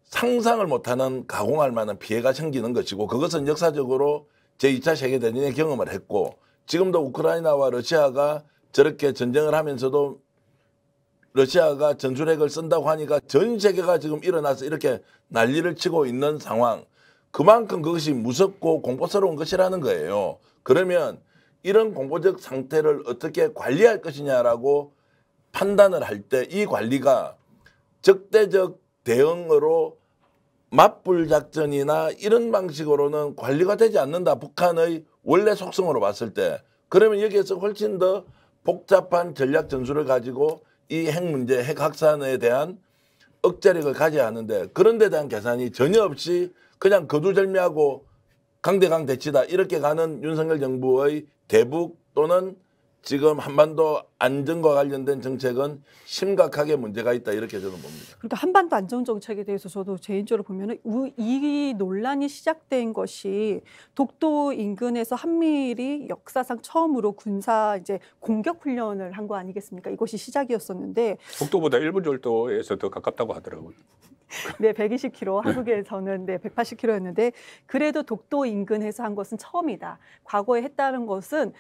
상상을 못하는 가공할 만한 피해가 생기는 것이고 그것은 역사적으로 제2차 세계대전의 경험을 했고 지금도 우크라이나와 러시아가 저렇게 전쟁을 하면서도 러시아가 전술핵을 쓴다고 하니까 전 세계가 지금 일어나서 이렇게 난리를 치고 있는 상황 그만큼 그것이 무섭고 공포스러운 것이라는 거예요. 그러면 이런 공포적 상태를 어떻게 관리할 것이냐라고 판단을 할 때 이 관리가 적대적 대응으로 맞불 작전이나 이런 방식으로는 관리가 되지 않는다. 북한의 원래 속성으로 봤을 때. 그러면 여기에서 훨씬 더 복잡한 전략 전술을 가지고 이 핵 문제, 핵 확산에 대한 억제력을 가져야 하는데 그런 데 대한 계산이 전혀 없이 그냥 거두절미하고 강대강 대치다 이렇게 가는 윤석열 정부의 대북 또는 지금 한반도 안전과 관련된 정책은 심각하게 문제가 있다 이렇게 저는 봅니다. 그러니까 한반도 안전 정책에 대해서 저도 개인적으로 보면은 이 논란이 시작된 것이 독도 인근에서 한미일이 역사상 처음으로 군사 이제 공격 훈련을 한 거 아니겠습니까? 이것이 시작이었었는데 독도보다 일본 절도에서 더 가깝다고 하더라고요. 네, 120km, 한국에서는 네, 180km였는데 그래도 독도 인근에서 한 것은 처음이다. 과거에 했다는 것은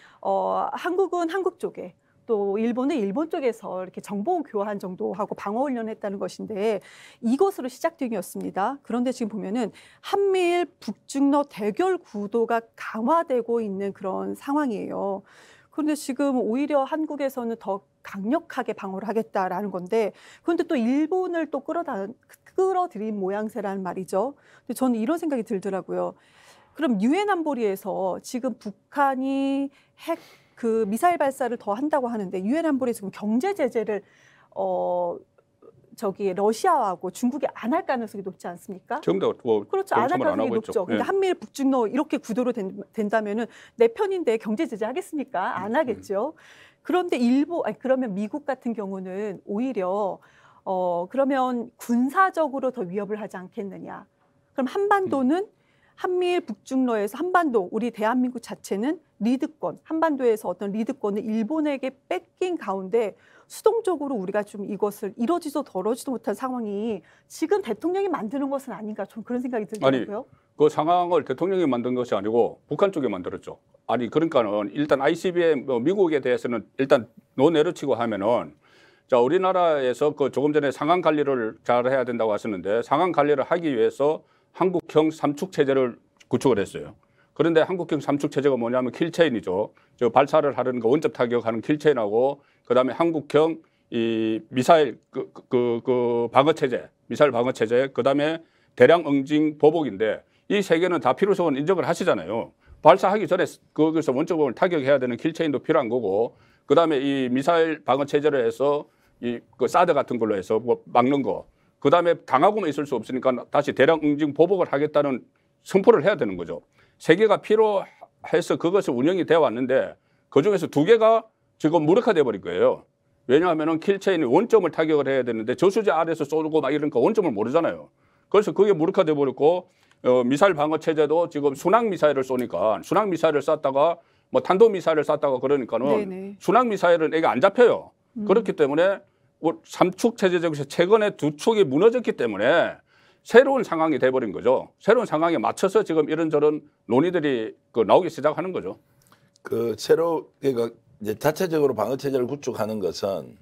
한국은 한국 쪽에 또 일본은 일본 쪽에서 이렇게 정보 교환 정도 하고 방어 훈련했다는 것인데 이것으로 시작된 이었습니다. 그런데 지금 보면은 한미일 북중러 대결 구도가 강화되고 있는 그런 상황이에요. 그런데 지금 오히려 한국에서는 더 강력하게 방어를 하겠다라는 건데 그런데 또 일본을 또 끌어들인 모양새라는 말이죠. 근데 저는 이런 생각이 들더라고요. 그럼 유엔 안보리에서 지금 북한이 그 미사일 발사를 더 한다고 하는데 유엔 안보리 지금 경제 제재를 러시아하고 중국이 안 할 가능성이 높지 않습니까? 지금도 그렇죠. 안 할 가능성이 높죠. 근데 예. 한미일 북중러 이렇게 구도로 된다면은 내 편인데 경제 제재 하겠습니까? 안 하겠죠. 그런데 그러면 미국 같은 경우는 오히려 그러면 군사적으로 더 위협을 하지 않겠느냐. 그럼 한반도는 한미일 북중러에서 한반도 우리 대한민국 자체는 리드권, 한반도에서 어떤 리드권을 일본에게 뺏긴 가운데 수동적으로 우리가 좀 이것을 이러지도 덜어지도 못한 상황이 지금 대통령이 만드는 것은 아닌가 좀 그런 생각이 들더라고요. 그 상황을 대통령이 만든 것이 아니고 북한 쪽에 만들었죠. 아니 그러니까는 일단 ICBM 미국에 대해서는 일단 내려치고 하면은 자 우리나라에서 그 조금 전에 상황 관리를 잘 해야 된다고 하셨는데 상황 관리를 하기 위해서 한국형 삼축 체제를 구축을 했어요. 그런데 한국형 삼축 체제가 뭐냐면 킬체인이죠. 저 발사를 하는 거 원점 타격하는 킬체인하고 그다음에 한국형 이 미사일 그 방어 체제, 미사일 방어 체제, 그다음에 대량 응징 보복인데 이 세 개는 다 필요성은 인정을 하시잖아요. 발사하기 전에 거기서 원점을 타격해야 되는 킬체인도 필요한 거고 그다음에 이 미사일 방어 체제를 해서 그 사드 같은 걸로 해서 뭐 막는 거. 그다음에 당하고만 있을 수 없으니까 다시 대량 응징 보복을 하겠다는 선포를 해야 되는 거죠. 세 개가 필요해서 그것을 운영이 되어 왔는데 그중에서 두 개가 지금 무력화돼 버린 거예요. 왜냐하면 킬체인이 원점을 타격을 해야 되는데 저수지 아래에서 쏘고 막 이러니까 원점을 모르잖아요. 그래서 그게 무력화돼 버렸고 미사일 방어 체제도 지금 순항 미사일을 쏘니까 순항 미사일을 쐈다가 뭐 탄도 미사일을 쐈다가 그러니까는 네네. 순항 미사일은 이게 안 잡혀요. 그렇기 때문에 삼축 체제 중에서 최근에 두 축이 무너졌기 때문에 새로운 상황이 돼버린 거죠. 새로운 상황에 맞춰서 지금 이런저런 논의들이 나오기 시작하는 거죠. 그러니까 이제 자체적으로 방어 체제를 구축하는 것은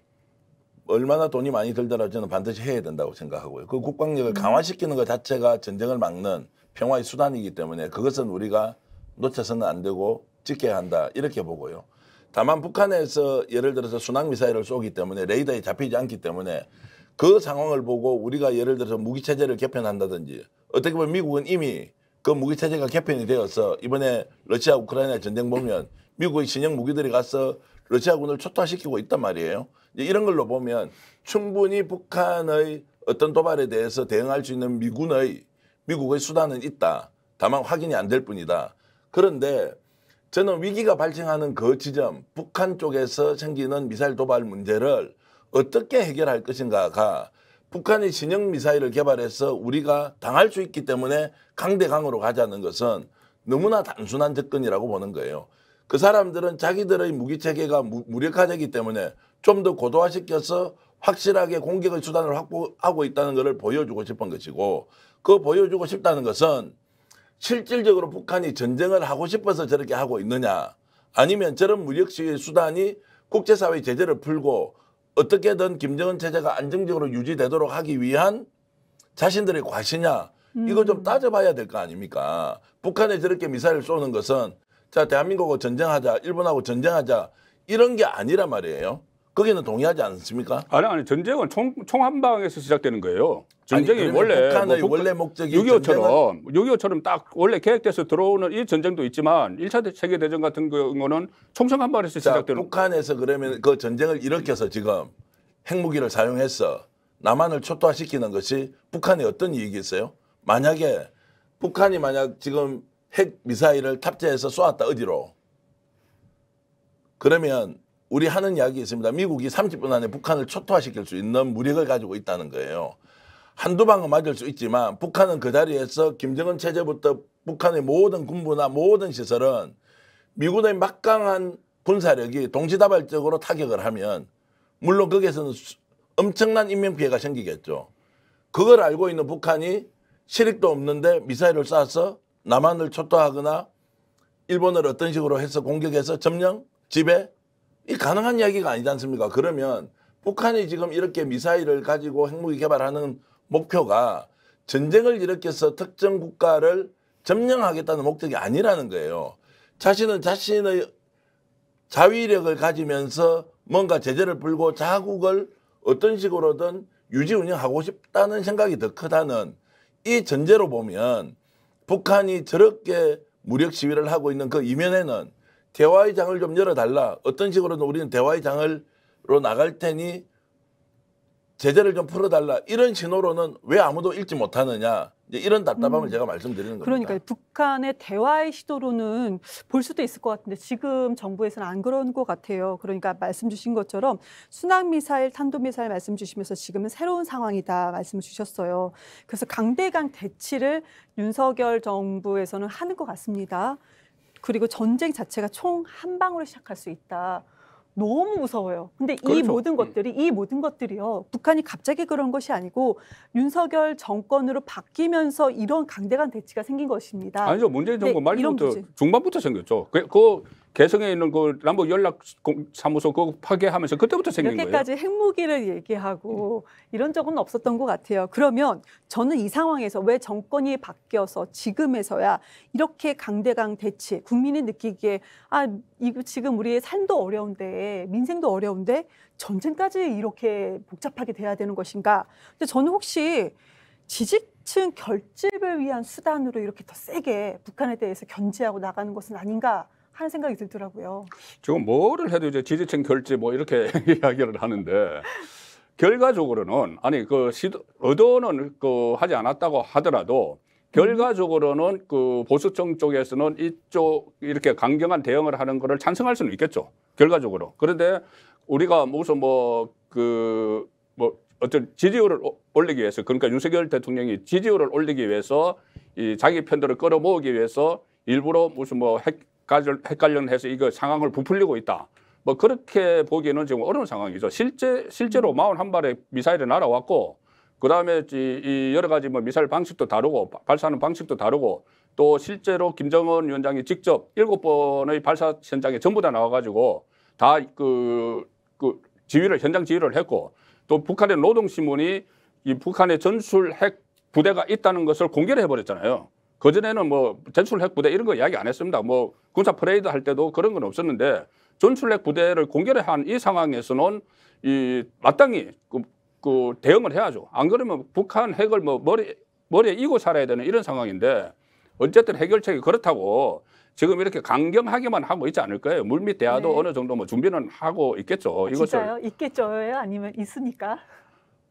얼마나 돈이 많이 들더라도 저는 반드시 해야 된다고 생각하고요. 그 국방력을 강화시키는 것 자체가 전쟁을 막는 평화의 수단이기 때문에 그것은 우리가 놓쳐서는 안 되고 지켜야 한다 이렇게 보고요. 다만 북한에서 예를 들어서 순항 미사일을 쏘기 때문에 레이더에 잡히지 않기 때문에 그 상황을 보고 우리가 예를 들어서 무기 체제를 개편한다든지 어떻게 보면 미국은 이미 그 무기 체제가 개편이 되어서 이번에 러시아 우크라이나 전쟁 보면 미국의 신형 무기들이 가서 러시아군을 초토화시키고 있단 말이에요. 이런 걸로 보면 충분히 북한의 어떤 도발에 대해서 대응할 수 있는 미국의 수단은 있다. 다만 확인이 안 될 뿐이다. 그런데 저는 위기가 발생하는 그 지점, 북한 쪽에서 생기는 미사일 도발 문제를 어떻게 해결할 것인가가 북한이 신형 미사일을 개발해서 우리가 당할 수 있기 때문에 강대강으로 가자는 것은 너무나 단순한 접근이라고 보는 거예요. 그 사람들은 자기들의 무기체계가 무력화되기 때문에 좀 더 고도화시켜서 확실하게 공격의 수단을 확보하고 있다는 것을 보여주고 싶은 것이고 그 보여주고 싶다는 것은 실질적으로 북한이 전쟁을 하고 싶어서 저렇게 하고 있느냐 아니면 저런 무력시의 수단이 국제사회의 제재를 풀고 어떻게든 김정은 체제가 안정적으로 유지되도록 하기 위한 자신들의 과시냐 이거 좀 따져봐야 될 거 아닙니까? 북한에 저렇게 미사일을 쏘는 것은 자 대한민국하고 전쟁하자 일본하고 전쟁하자 이런 게 아니란 말이에요. 거기는 동의하지 않습니까? 아니 전쟁은 총 한 방에서 시작되는 거예요. 전쟁이 아니, 원래 북한의 원래 목적이 6.25처럼 딱 원래 계획돼서 들어오는 이 전쟁도 있지만 1차 세계대전 같은 경우는 총성 한 방에서 시작되는 북한에서 그러면 그 전쟁을 일으켜서 지금 핵무기를 사용해서 남한을 초토화시키는 것이 북한에 어떤 이익이 있어요? 만약에 북한이 만약 지금 핵 미사일을 탑재해서 쏘았다 어디로? 그러면 우리 하는 이야기 있습니다. 미국이 30분 안에 북한을 초토화시킬 수 있는 무력을 가지고 있다는 거예요. 한두 방은 맞을 수 있지만 북한은 그 자리에서 김정은 체제부터 북한의 모든 군부나 모든 시설은 미군의 막강한 군사력이 동시다발적으로 타격을 하면 물론 거기에서는 엄청난 인명피해가 생기겠죠. 그걸 알고 있는 북한이 실익도 없는데 미사일을 쏴서 남한을 초토하거나 일본을 어떤 식으로 해서 공격해서 점령, 지배? 이 가능한 이야기가 아니지 않습니까? 그러면 북한이 지금 이렇게 미사일을 가지고 핵무기 개발하는 목표가 전쟁을 일으켜서 특정 국가를 점령하겠다는 목적이 아니라는 거예요. 자신은 자신의 자위력을 가지면서 뭔가 제재를 풀고 자국을 어떤 식으로든 유지 운영하고 싶다는 생각이 더 크다는 이 전제로 보면 북한이 저렇게 무력 시위를 하고 있는 그 이면에는 대화의 장을 좀 열어달라. 어떤 식으로든 우리는 대화의 장으로 나갈 테니 제재를 좀 풀어달라. 이런 신호로는 왜 아무도 읽지 못하느냐. 이제 이런 답답함을 제가 말씀드리는 겁니다. 그러니까 북한의 대화의 시도로는 볼 수도 있을 것 같은데 지금 정부에서는 안 그런 것 같아요. 그러니까 말씀 주신 것처럼 순항미사일, 탄도미사일 말씀 주시면서 지금은 새로운 상황이다 말씀을 주셨어요. 그래서 강대강 대치를 윤석열 정부에서는 하는 것 같습니다. 그리고 전쟁 자체가 총 한 방으로 시작할 수 있다. 너무 무서워요. 근데 이 그렇죠. 모든 것들이요. 북한이 갑자기 그런 것이 아니고 윤석열 정권으로 바뀌면서 이런 강대강 대치가 생긴 것입니다. 아니죠. 문재인 정부 네, 이런 말부터 문제. 중반부터 생겼죠. 그 개성에 있는 그 남북 연락 사무소 그거 파괴하면서 그때부터 생긴 거예요. 이렇게까지 핵무기를 얘기하고 이런 적은 없었던 것 같아요. 그러면 저는 이 상황에서 왜 정권이 바뀌어서 지금에서야 이렇게 강대강 대치, 국민이 느끼기에 이거 지금 우리의 삶도 어려운데 민생도 어려운데 전쟁까지 이렇게 복잡하게 돼야 되는 것인가? 근데 저는 혹시 지지층 결집을 위한 수단으로 이렇게 더 세게 북한에 대해서 견제하고 나가는 것은 아닌가 하는 생각이 들더라고요. 지금 뭐를 해도 이제 지지층 결집 뭐 이렇게 이야기를 하는데 결과적으로는 아니 그 의도는 그 하지 않았다고 하더라도 결과적으로는 그 보수층 쪽에서는 이쪽 이렇게 강경한 대응을 하는 거를 찬성할 수는 있겠죠. 결과적으로. 그런데 우리가 무슨 뭐 어떤 지지율을 올리기 위해서 그러니까 윤석열 대통령이 지지율을 올리기 위해서 이 자기 편들을 끌어모으기 위해서 일부러 무슨 뭐 핵 관련해서 이거 상황을 부풀리고 있다. 뭐 그렇게 보기에는 지금 어려운 상황이죠. 실제로 41발의 미사일이 날아왔고 그다음에 이 여러 가지 뭐 미사일 방식도 다르고 발사하는 방식도 다르고 또 실제로 김정은 위원장이 직접 7번의 발사 현장에 전부 다 나와가지고 다 현장 지휘를 했고 또 북한의 노동신문이 이 북한의 전술 핵 부대가 있다는 것을 공개를 해버렸잖아요. 그전에는 뭐 전술 핵 부대 이런 거 이야기 안 했습니다. 뭐 군사 퍼레이드 할 때도 그런 건 없었는데 전술 핵 부대를 공개를 한 이 상황에서는 이 마땅히 그 대응을 해야죠. 안 그러면 북한 핵을 뭐 머리에 이고 살아야 되는 이런 상황인데 어쨌든 해결책이 그렇다고 지금 이렇게 강경하게만 하고 있지 않을 거예요. 물밑 대화도 네. 어느 정도 뭐 준비는 하고 있겠죠. 진짜요? 있겠죠요? 아니면 있으니까?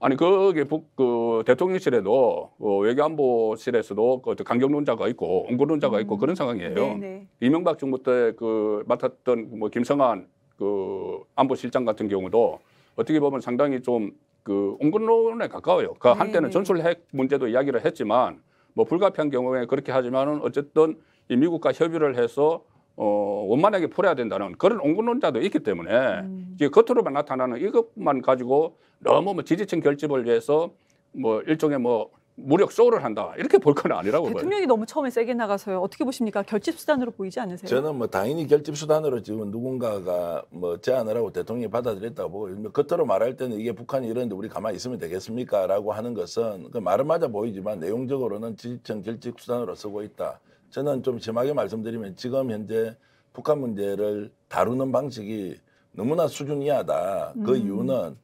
아니 거기 그 대통령실에도 외교안보실에서도 그 강경론자가 있고 온건론자가 있고 그런 상황이에요. 네네. 이명박 정부 때 그 맡았던 뭐 김성한 그 안보실장 같은 경우도 어떻게 보면 상당히 좀 그 온건론에 가까워요. 그 한때는 전술 핵 문제도 이야기를 했지만 뭐 불가피한 경우에 그렇게 하지만은 어쨌든 이 미국과 협의를 해서 원만하게 풀어야 된다는 그런 온건론자도 있기 때문에 이게 겉으로만 나타나는 이것만 가지고 너무 뭐 지지층 결집을 위해서 뭐 일종의 뭐 무력 쇼를 한다 이렇게 볼 건 아니라고 봐요. 대통령이 너무 처음에 세게 나가서요. 어떻게 보십니까? 결집 수단으로 보이지 않으세요? 저는 뭐 당연히 결집 수단으로 지금 누군가가 뭐 제안을 하고 대통령이 받아들였다고 보고 겉으로 말할 때는 이게 북한이 이러는데 우리 가만히 있으면 되겠습니까?라고 하는 것은 그 말은 맞아 보이지만 내용적으로는 지지층 결집 수단으로 쓰고 있다. 저는 좀 심하게 말씀드리면 지금 현재 북한 문제를 다루는 방식이 너무나 수준 이하다. 그 이유는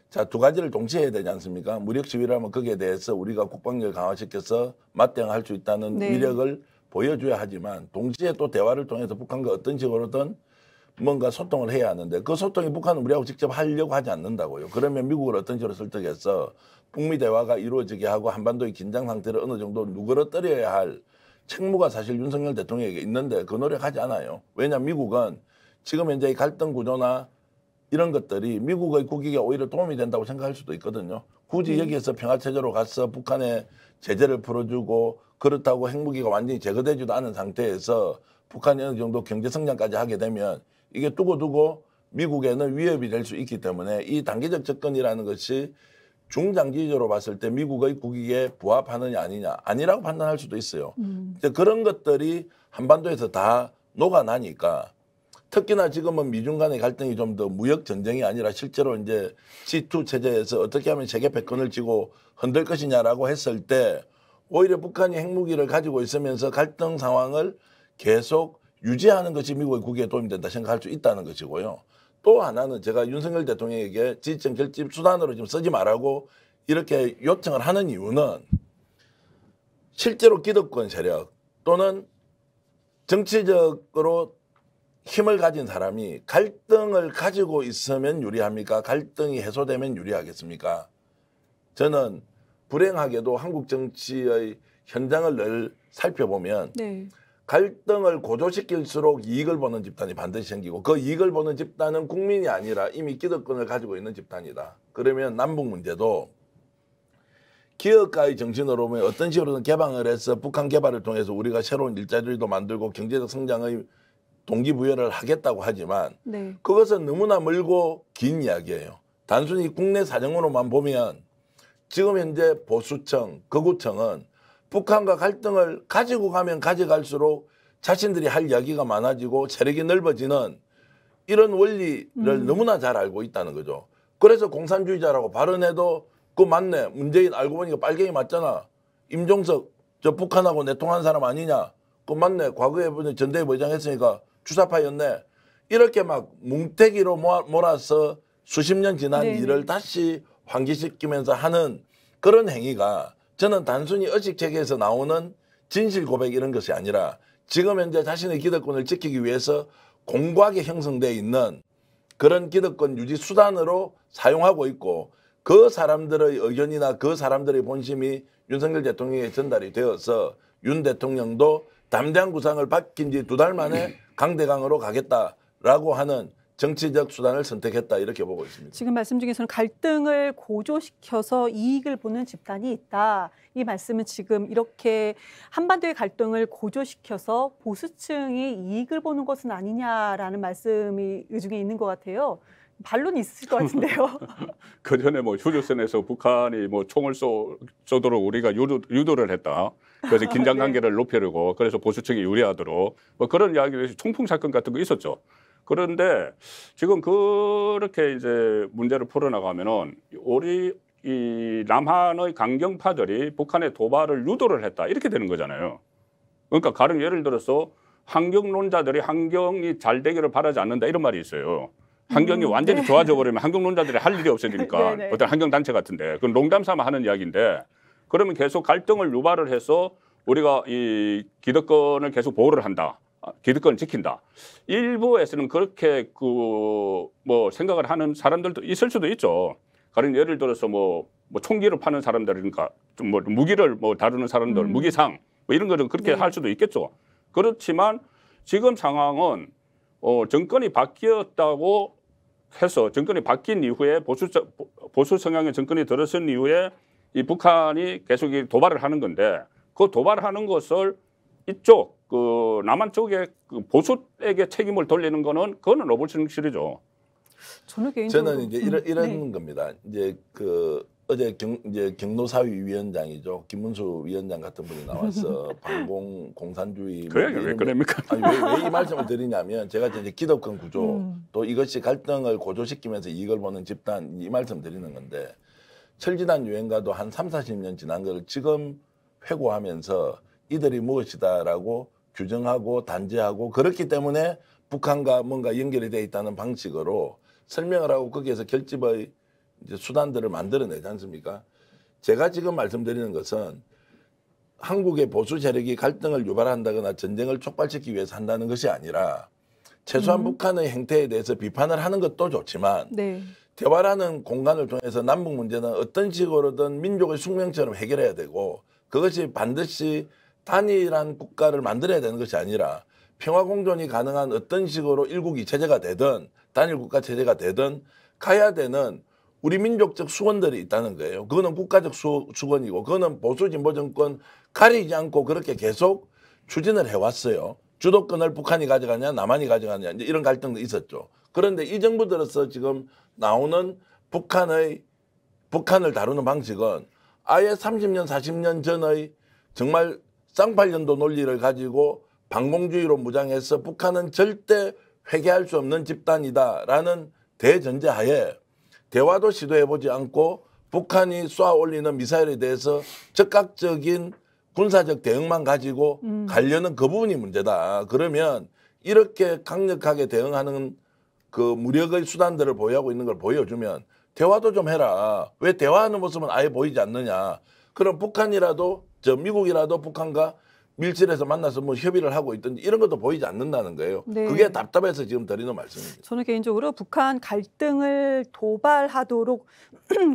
자, 두 가지를 동시에 해야 되지 않습니까? 무력 시위를 하면 거기에 대해서 우리가 국방력을 강화시켜서 맞대응할 수 있다는 네. 위력을 보여줘야 하지만 동시에 또 대화를 통해서 북한과 어떤 식으로든 뭔가 소통을 해야 하는데 그 소통이 북한은 우리하고 직접 하려고 하지 않는다고요. 그러면 미국을 어떤 식으로 설득해서 북미 대화가 이루어지게 하고 한반도의 긴장 상태를 어느 정도 누그러뜨려야 할 책무가 사실 윤석열 대통령에게 있는데 그 노력하지 않아요. 왜냐하면 미국은 지금 현재 갈등 구조나 이런 것들이 미국의 국익에 오히려 도움이 된다고 생각할 수도 있거든요. 굳이 여기에서 평화체제로 가서 북한의 제재를 풀어주고 그렇다고 핵무기가 완전히 제거되지도 않은 상태에서 북한이 어느 정도 경제 성장까지 하게 되면 이게 두고두고 미국에는 위협이 될 수 있기 때문에 이 단계적 접근이라는 것이 중장기적으로 봤을 때 미국의 국익에 부합하느냐 아니냐 아니라고 판단할 수도 있어요. 이제 그런 것들이 한반도에서 다 녹아나니까 특히나 지금은 미중 간의 갈등이 좀 더 무역 전쟁이 아니라 실제로 이제 G2 체제에서 어떻게 하면 세계 패권을 쥐고 흔들 것이냐라고 했을 때 오히려 북한이 핵무기를 가지고 있으면서 갈등 상황을 계속 유지하는 것이 미국의 국익에 도움이 된다 생각할 수 있다는 것이고요. 또 하나는 제가 윤석열 대통령에게 지지층 결집 수단으로 좀 쓰지 말라고 이렇게 요청을 하는 이유는 실제로 기득권 세력 또는 정치적으로 힘을 가진 사람이 갈등을 가지고 있으면 유리합니까? 갈등이 해소되면 유리하겠습니까? 저는 불행하게도 한국 정치의 현장을 늘 살펴보면 네. 갈등을 고조시킬수록 이익을 보는 집단이 반드시 생기고 그 이익을 보는 집단은 국민이 아니라 이미 기득권을 가지고 있는 집단이다. 그러면 남북 문제도 기업가의 정신으로 보면 어떤 식으로든 개방을 해서 북한 개발을 통해서 우리가 새로운 일자리도 만들고 경제적 성장의 동기부여를 하겠다고 하지만 네. 그것은 너무나 멀고 긴 이야기예요. 단순히 국내 사정으로만 보면 지금 현재 보수청, 거구청은 북한과 갈등을 가지고 가면 가져갈수록 자신들이 할 이야기가 많아지고 세력이 넓어지는 이런 원리를 너무나 잘 알고 있다는 거죠. 그래서 공산주의자라고 발언해도 그 맞네. 문재인 알고 보니까 빨갱이 맞잖아. 임종석 저 북한하고 내통한 사람 아니냐. 그 맞네. 과거에 전대회 부회장했으니까 주사파였네. 이렇게 막 뭉태기로 몰아서 수십 년 지난 네네. 일을 다시 환기시키면서 하는 그런 행위가 저는 단순히 의식체계에서 나오는 진실 고백 이런 것이 아니라 지금 현재 자신의 기득권을 지키기 위해서 공고하게 형성되어 있는 그런 기득권 유지 수단으로 사용하고 있고 그 사람들의 의견이나 그 사람들의 본심이 윤석열 대통령에 전달이 되어서 윤 대통령도 담대한 구상을 밝힌 지 2달 만에 강대강으로 가겠다라고 하는 정치적 수단을 선택했다 이렇게 보고 있습니다. 지금 말씀 중에서는 갈등을 고조시켜서 이익을 보는 집단이 있다. 이 말씀은 지금 이렇게 한반도의 갈등을 고조시켜서 보수층이 이익을 보는 것은 아니냐라는 말씀이 이 중에 있는 것 같아요. 반론이 있으실 것 같은데요. 그 전에 뭐 휴전선에서 북한이 뭐 총을 쏘도록 우리가 유도를 했다. 그래서 긴장 관계를 높이려고 그래서 보수층이 유리하도록 뭐 그런 이야기, 총풍 사건 같은 거 있었죠. 그런데 지금 그렇게 이제 문제를 풀어나가면은 우리 이 남한의 강경파들이 북한의 도발을 유도를 했다 이렇게 되는 거잖아요. 그러니까 가령 예를 들어서 환경론자들이 환경이 잘 되기를 바라지 않는다 이런 말이 있어요. 환경이 완전히 네. 좋아져 버리면 환경론자들이 할 일이 없어지니까 네네. 어떤 환경단체 같은데 그건 농담 삼아 하는 이야기인데 그러면 계속 갈등을 유발을 해서 우리가 이 기득권을 계속 보호를 한다. 기득권을 지킨다. 일부에서는 그렇게 뭐 생각을 하는 사람들도 있을 수도 있죠. 가령 예를 들어서 뭐 총기를 파는 사람들 그러니까 좀 뭐 무기를 뭐 다루는 사람들 무기상 뭐 이런 거는 그렇게 네. 할 수도 있겠죠. 그렇지만 지금 상황은 정권이 바뀌었다고 해서 정권이 바뀐 이후에 보수 성향의 정권이 들어선 이후에 이 북한이 계속 도발을 하는 건데 그 도발하는 것을 이쪽 그 남한 쪽에 그 보수에게 책임을 돌리는 거는 그거는 어불성실이죠. 저는 개인적으로 저는 이제 이런 네. 겁니다. 이제 그 어제 경노사위 위원장이죠. 김문수 위원장 같은 분이 나와서 반공 공산주의 그 얘기 왜 그럽니까? 왜 이 말씀을 드리냐면 제가 이제 기득권 구조 또 이것이 갈등을 고조시키면서 이익을 보는 집단 이 말씀 드리는 건데 철지난 유행가도 한 3, 40년 지난 걸 지금 회고하면서 이들이 무엇이다라고 규정하고 단죄하고 그렇기 때문에 북한과 뭔가 연결이 되어 있다는 방식으로 설명을 하고 거기에서 결집의 이제 수단들을 만들어내지 않습니까? 제가 지금 말씀드리는 것은 한국의 보수 세력이 갈등을 유발한다거나 전쟁을 촉발시키기 위해서 한다는 것이 아니라 최소한 북한의 행태에 대해서 비판을 하는 것도 좋지만 네. 대화라는 공간을 통해서 남북 문제는 어떤 식으로든 민족의 숙명처럼 해결해야 되고 그것이 반드시 단일한 국가를 만들어야 되는 것이 아니라 평화 공존이 가능한 어떤 식으로 일국이 체제가 되든 단일 국가 체제가 되든 가야 되는 우리 민족적 수건들이 있다는 거예요. 그거는 국가적 수건이고 그거는 보수 진보 정권 가리지 않고 그렇게 계속 추진을 해왔어요. 주도권을 북한이 가져가냐 남한이 가져가냐 이제 이런 갈등도 있었죠. 그런데 이 정부 들어서 지금 나오는 북한의 북한을 다루는 방식은 아예 30년, 40년 전의 정말 쌍팔년도 논리를 가지고 반공주의로 무장해서 북한은 절대 회개할 수 없는 집단이다라는 대전제하에 대화도 시도해보지 않고 북한이 쏘아 올리는 미사일에 대해서 즉각적인 군사적 대응만 가지고 가려는 그 부분이 문제다. 그러면 이렇게 강력하게 대응하는 그 무력의 수단들을 보유하고 있는 걸 보여주면 대화도 좀 해라. 왜 대화하는 모습은 아예 보이지 않느냐. 그럼 북한이라도 미국이라도 북한과 밀실에서 만나서 뭐 협의를 하고 있든지 이런 것도 보이지 않는다는 거예요. 네. 그게 답답해서 지금 드리는 말씀입니다. 저는 개인적으로 북한 갈등을 도발하도록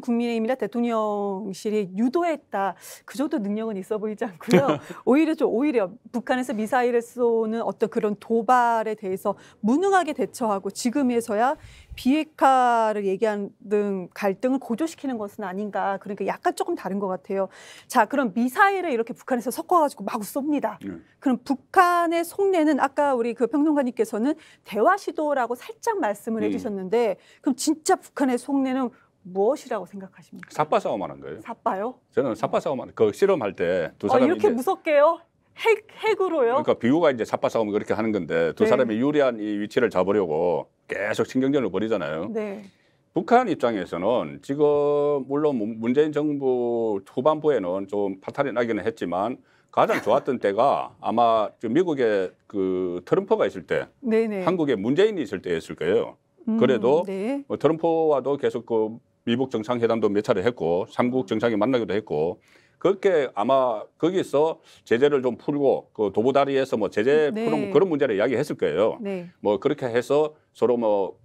국민의힘이나 대통령실이 유도했다. 그 정도 능력은 있어 보이지 않고요. 오히려 북한에서 미사일을 쏘는 어떤 그런 도발에 대해서 무능하게 대처하고 지금에서야 비핵화를 얘기하는 등 갈등을 고조시키는 것은 아닌가. 그러니까 약간 조금 다른 것 같아요. 자, 그럼 미사일을 이렇게 북한에서 섞어가지고 마구 쏩니다. 그럼 북한의 속내는 아까 우리 그 평론가님께서는 대화 시도라고 살짝 말씀을 해주셨는데 그럼 진짜 북한의 속내는 무엇이라고 생각하십니까? 삿바 싸움하는 거예요. 삿바요? 저는 삽바 싸움하는 그 실험할 때 두 사람이 이렇게 이제 무섭게요? 핵으로요? 그러니까 비유가 이제 삽바 싸움을 그렇게 하는 건데 두 네. 사람이 유리한 이 위치를 잡으려고 계속 신경전을 벌이잖아요. 네. 북한 입장에서는 지금 물론 문재인 정부 후반부에는 좀 파탄이 나기는 했지만 가장 좋았던 때가 아마 미국의 그 트럼프가 있을 때, 네네. 한국에 문재인이 있을 때였을 거예요. 그래도 네. 뭐 트럼프와도 계속 그 미국 정상회담도 몇 차례 했고, 삼국 정상이 만나기도 했고, 그렇게 아마 거기서 제재를 좀 풀고 그 도보다리에서 뭐 제재 네. 푸는 그런 문제를 이야기했을 거예요. 네. 뭐 그렇게 해서 서로 뭐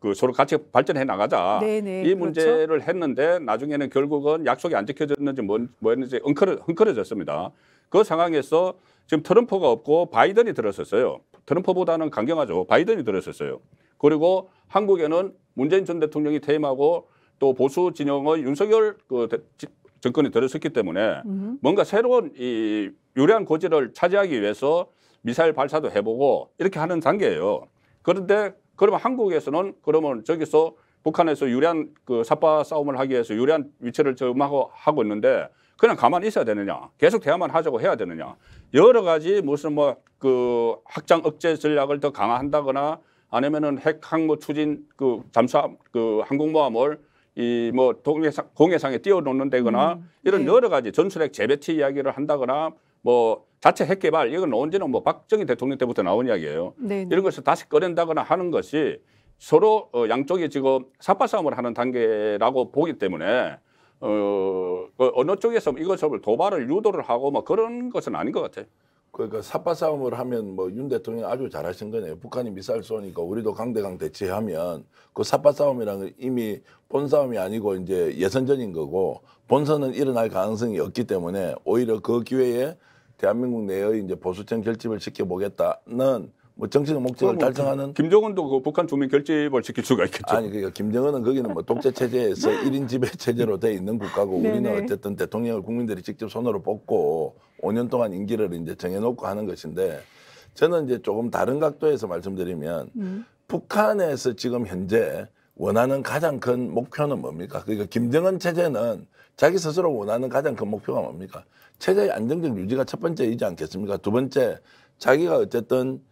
그 서로 같이 발전해 나가자. 네네. 이 그렇죠. 문제를 했는데 나중에는 결국은 약속이 안 지켜졌는지 뭐였는지 엉클어졌습니다. 그 상황에서 지금 트럼프가 없고 바이든이 들었었어요. 트럼프보다는 강경하죠. 바이든이 들었었어요. 그리고 한국에는 문재인 전 대통령이 퇴임하고 또 보수 진영의 윤석열 정권이 들어섰기 때문에 뭔가 새로운 이 유리한 고지를 차지하기 위해서 미사일 발사도 해보고 이렇게 하는 단계예요. 그런데 그러면 한국에서는 그러면 저기서 북한에서 유리한 그 삿바 싸움을 하기 위해서 유리한 위치를 점하고 하고 있는데 그냥 가만히 있어야 되느냐? 계속 대화만 하자고 해야 되느냐? 여러 가지 무슨 뭐 그 확장 억제 전략을 더 강화한다거나 아니면은 핵 항모 추진 그 잠수함 그 항공모함을 이 뭐 공해상에 띄워놓는다거나 이런 네. 여러 가지 전술핵 재배치 이야기를 한다거나 뭐 자체 핵 개발 이건 언제는 뭐 박정희 대통령 때부터 나온 이야기예요. 네. 이런 것을 다시 꺼낸다거나 하는 것이 서로 양쪽이 지금 삿바 싸움을 하는 단계라고 보기 때문에 어느 쪽에서 이것을 도발을 유도를 하고 뭐 그런 것은 아닌 것 같아요. 그러니까 삿바 싸움을 하면 뭐 윤 대통령이 아주 잘하신 거네요. 북한이 미사일 쏘니까 우리도 강대강 대치하면 그 삿바 싸움이랑은 이미 본싸움이 아니고 이제 예선전인 거고 본선은 일어날 가능성이 없기 때문에 오히려 그 기회에 대한민국 내의 이제 보수층 결집을 지켜보겠다는 뭐 정치적 목적을 달성하는 김정은도 그 북한 주민 결집을 지킬 수가 있겠죠. 아니 그러니까 김정은은 거기는 뭐 독재 체제에서 1인 지배 체제로 돼 있는 국가고 우리는 네네. 어쨌든 대통령을 국민들이 직접 손으로 뽑고 5년 동안 임기를 이제 정해놓고 하는 것인데 저는 이제 조금 다른 각도에서 말씀드리면 북한에서 지금 현재 원하는 가장 큰 목표는 뭡니까? 그러니까 김정은 체제는 자기 스스로 원하는 가장 큰 목표가 뭡니까? 체제의 안정적 유지가 첫 번째이지 않겠습니까? 두 번째 자기가 어쨌든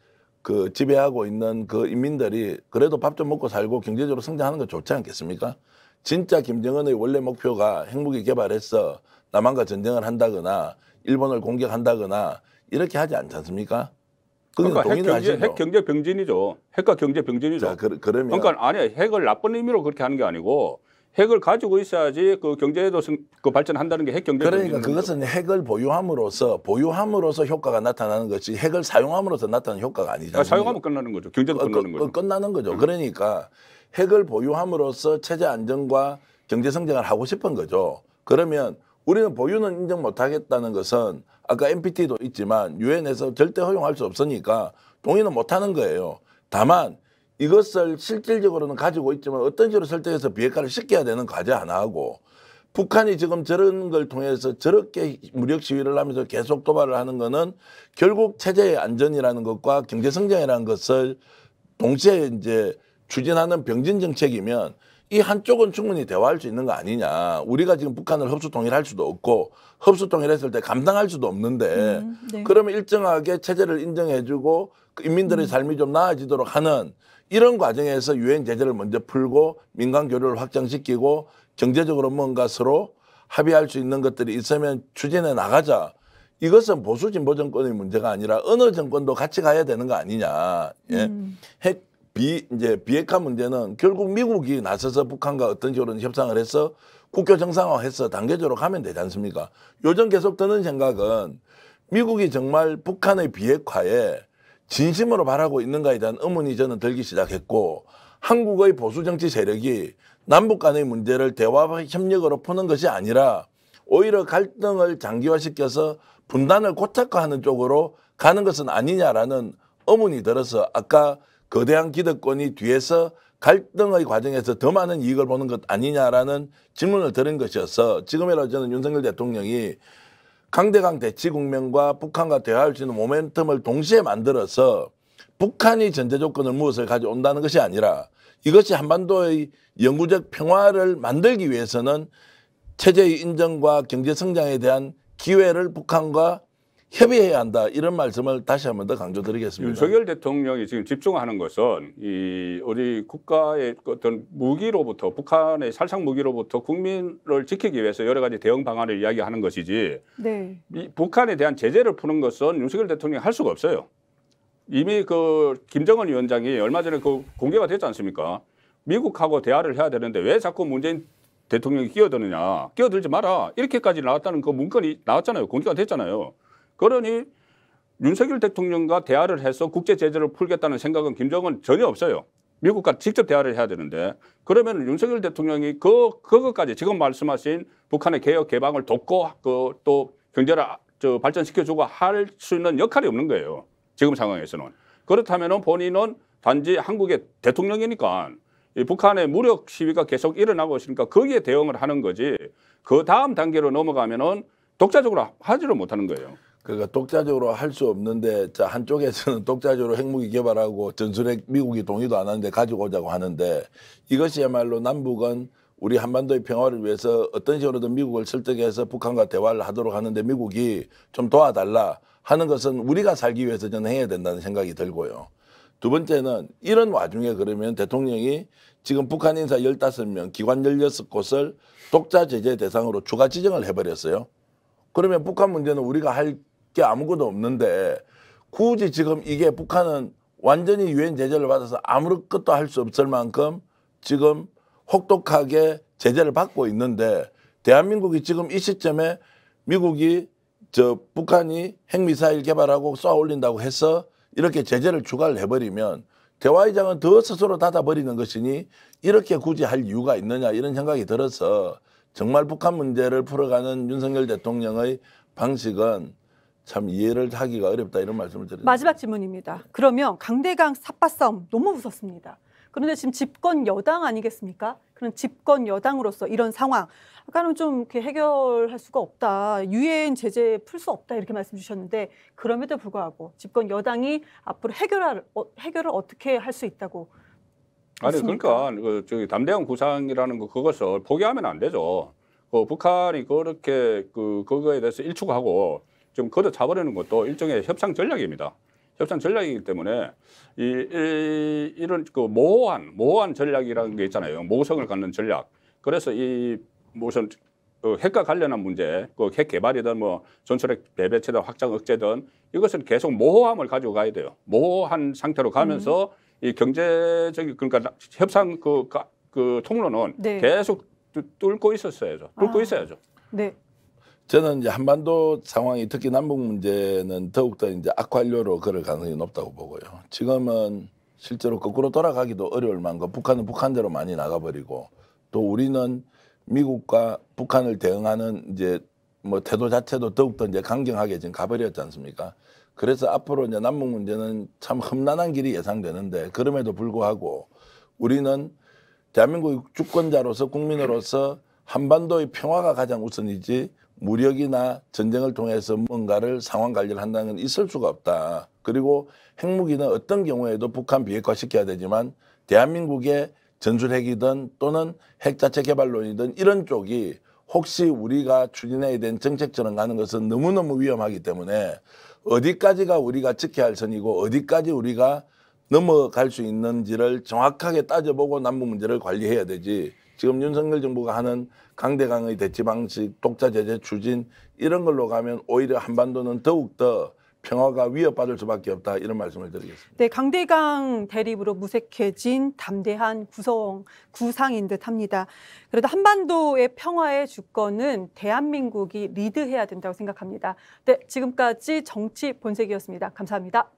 그 지배하고 있는 그 인민들이 그래도 밥 좀 먹고 살고 경제적으로 성장하는 거 좋지 않겠습니까? 진짜 김정은의 원래 목표가 핵무기 개발해서 남한과 전쟁을 한다거나 일본을 공격한다거나 이렇게 하지 않지 않습니까? 그러니까 동의하시죠? 핵 경제 병진이죠. 핵과 경제 병진이죠. 자, 그러면 그러니까 아니 핵을 나쁜 의미로 그렇게 하는 게 아니고 핵을 가지고 있어야지 그 경제에도 그 발전한다는 게 핵 경제 그러니까 병진인 거죠. 그것은 핵을 보유함으로써 효과가 나타나는 것이 핵을 사용함으로써 나타나는 효과가 아니잖아요. 사용하면 끝나는 거죠. 경제도 끝나는 거죠. 끝나는 거죠. 그러니까 핵을 보유함으로써 체제 안정과 경제 성장을 하고 싶은 거죠. 그러면 우리는 보유는 인정 못 하겠다는 것은 아까 NPT도 있지만 유엔에서 절대 허용할 수 없으니까 동의는 못 하는 거예요. 다만 이것을 실질적으로는 가지고 있지만 어떤 식으로 설득해서 비핵화를 시켜야 되는 과제 하나하고 북한이 지금 저런 걸 통해서 저렇게 무력 시위를 하면서 계속 도발을 하는 거는 결국 체제의 안전이라는 것과 경제 성장이라는 것을 동시에 이제 추진하는 병진 정책이면 이 한쪽은 충분히 대화할 수 있는 거 아니냐. 우리가 지금 북한을 흡수 통일할 수도 없고 흡수 통일했을 때 감당할 수도 없는데 네. 그러면 일정하게 체제를 인정해주고 그 인민들의 삶이 좀 나아지도록 하는 이런 과정에서 유엔 제재를 먼저 풀고 민간 교류를 확장시키고 경제적으로 뭔가 서로 합의할 수 있는 것들이 있으면 추진해 나가자. 이것은 보수 진보 정권의 문제가 아니라 어느 정권도 같이 가야 되는 거 아니냐. 예. 이제 비핵화 문제는 결국 미국이 나서서 북한과 어떤 식으로 협상을 해서 국교 정상화해서 단계적으로 가면 되지 않습니까? 요즘 계속 드는 생각은 미국이 정말 북한의 비핵화에 진심으로 바라고 있는가에 대한 의문이 저는 들기 시작했고 한국의 보수 정치 세력이 남북 간의 문제를 대화와 협력으로 푸는 것이 아니라 오히려 갈등을 장기화시켜서 분단을 고착화하는 쪽으로 가는 것은 아니냐라는 의문이 들어서 아까 거대한 기득권이 뒤에서 갈등의 과정에서 더 많은 이익을 보는 것 아니냐라는 질문을 드린 것이어서 지금이라도 저는 윤석열 대통령이 강대강 대치 국면과 북한과 대화할 수 있는 모멘텀을 동시에 만들어서 북한이 전제 조건을 무엇을 가져온다는 것이 아니라 이것이 한반도의 영구적 평화를 만들기 위해서는 체제의 인정과 경제 성장에 대한 기회를 북한과 협의해야 한다. 이런 말씀을 다시 한 번 더 강조드리겠습니다. 윤석열 대통령이 지금 집중하는 것은 우리 국가의 어떤 무기로부터 북한의 살상 무기로부터 국민을 지키기 위해서 여러 가지 대응 방안을 이야기하는 것이지 네. 북한에 대한 제재를 푸는 것은 윤석열 대통령이 할 수가 없어요. 이미 그 김정은 위원장이 얼마 전에 그 공개가 됐지 않습니까? 미국하고 대화를 해야 되는데 왜 자꾸 문재인 대통령이 끼어드느냐. 끼어들지 마라. 이렇게까지 나왔다는 그 문건이 나왔잖아요. 공개가 됐잖아요. 그러니 윤석열 대통령과 대화를 해서 국제 제재를 풀겠다는 생각은 김정은 전혀 없어요. 미국과 직접 대화를 해야 되는데 그러면 윤석열 대통령이 그것까지 지금 말씀하신 북한의 개혁 개방을 돕고 또 경제를 발전시켜주고 할 수 있는 역할이 없는 거예요. 지금 상황에서는. 그렇다면 본인은 단지 한국의 대통령이니까 이 북한의 무력 시위가 계속 일어나고 있으니까 거기에 대응을 하는 거지 그 다음 단계로 넘어가면은 독자적으로 하지를 못하는 거예요. 그러니까 독자적으로 할 수 없는데 자 한쪽에서는 독자적으로 핵무기 개발하고 전술핵 미국이 동의도 안 하는데 가지고 오자고 하는데 이것이야말로 남북은 우리 한반도의 평화를 위해서 어떤 식으로든 미국을 설득해서 북한과 대화를 하도록 하는데 미국이 좀 도와달라 하는 것은 우리가 살기 위해서 저는 해야 된다는 생각이 들고요. 두 번째는 이런 와중에 그러면 대통령이 지금 북한 인사 15명 기관 16곳을 독자 제재 대상으로 추가 지정을 해버렸어요. 그러면 북한 문제는 우리가 할 게 아무것도 없는데 굳이 지금 이게 북한은 완전히 유엔 제재를 받아서 아무것도 할 수 없을 만큼 지금 혹독하게 제재를 받고 있는데 대한민국이 지금 이 시점에 미국이 북한이 핵미사일 개발하고 쏘아 올린다고 해서 이렇게 제재를 추가를 해버리면 대화의 장은 더 스스로 닫아버리는 것이니 이렇게 굳이 할 이유가 있느냐 이런 생각이 들어서 정말 북한 문제를 풀어가는 윤석열 대통령의 방식은 참 이해를 하기가 어렵다 이런 말씀을 드립니다. 마지막 질문입니다. 그러면 강대강 삿바 싸움 너무 무섭습니다. 그런데 지금 집권 여당 아니겠습니까? 그런 집권 여당으로서 이런 상황 아까는 좀 이렇게 해결할 수가 없다. 유엔 제재 풀 수 없다 이렇게 말씀 주셨는데 그럼에도 불구하고 집권 여당이 앞으로 해결을 어떻게 할 수 있다고 아니 있습니까? 그러니까 담대한 구상이라는 그것을 포기하면 안 되죠. 북한이 그렇게 그거에 대해서 일축하고 좀 걷어차버리는 것도 일종의 협상 전략입니다. 협상 전략이기 때문에 이런 모호한 전략이라는 게 있잖아요. 모성을 갖는 전략. 그래서 무슨 핵과 관련한 문제, 핵 개발이든 뭐 전술핵 배배체든 확장 억제든 이것은 계속 모호함을 가지고 가야 돼요. 모호한 상태로 가면서 이 경제적인 그러니까 협상 그 통로는 네. 계속 뚫고 있어야죠. 네. 저는 이제 한반도 상황이 특히 남북 문제는 더욱더 이제 악화료로 걸을 가능성이 높다고 보고요. 지금은 실제로 거꾸로 돌아가기도 어려울 만큼 북한은 북한대로 많이 나가버리고 또 우리는 미국과 북한을 대응하는 이제 뭐 태도 자체도 더욱더 이제 강경하게 지금 가버렸지 않습니까? 그래서 앞으로 이제 남북 문제는 참 험난한 길이 예상되는데 그럼에도 불구하고 우리는 대한민국의 주권자로서 국민으로서 한반도의 평화가 가장 우선이지 무력이나 전쟁을 통해서 뭔가를 상황 관리를 한다는 건 있을 수가 없다. 그리고 핵무기는 어떤 경우에도 북한 비핵화 시켜야 되지만 대한민국의 전술핵이든 또는 핵 자체 개발론이든 이런 쪽이 혹시 우리가 추진해야 된 정책처럼 가는 것은 너무너무 위험하기 때문에 어디까지가 우리가 지켜야 할 선이고 어디까지 우리가 넘어갈 수 있는지를 정확하게 따져보고 남북 문제를 관리해야 되지. 지금 윤석열 정부가 하는 강대강의 대치 방식, 독자 제재 추진 이런 걸로 가면 오히려 한반도는 더욱더 평화가 위협받을 수밖에 없다 이런 말씀을 드리겠습니다. 네, 강대강 대립으로 무색해진 담대한 구상인 듯합니다. 그래도 한반도의 평화의 주권은 대한민국이 리드해야 된다고 생각합니다. 네, 지금까지 정치 본색이었습니다. 감사합니다.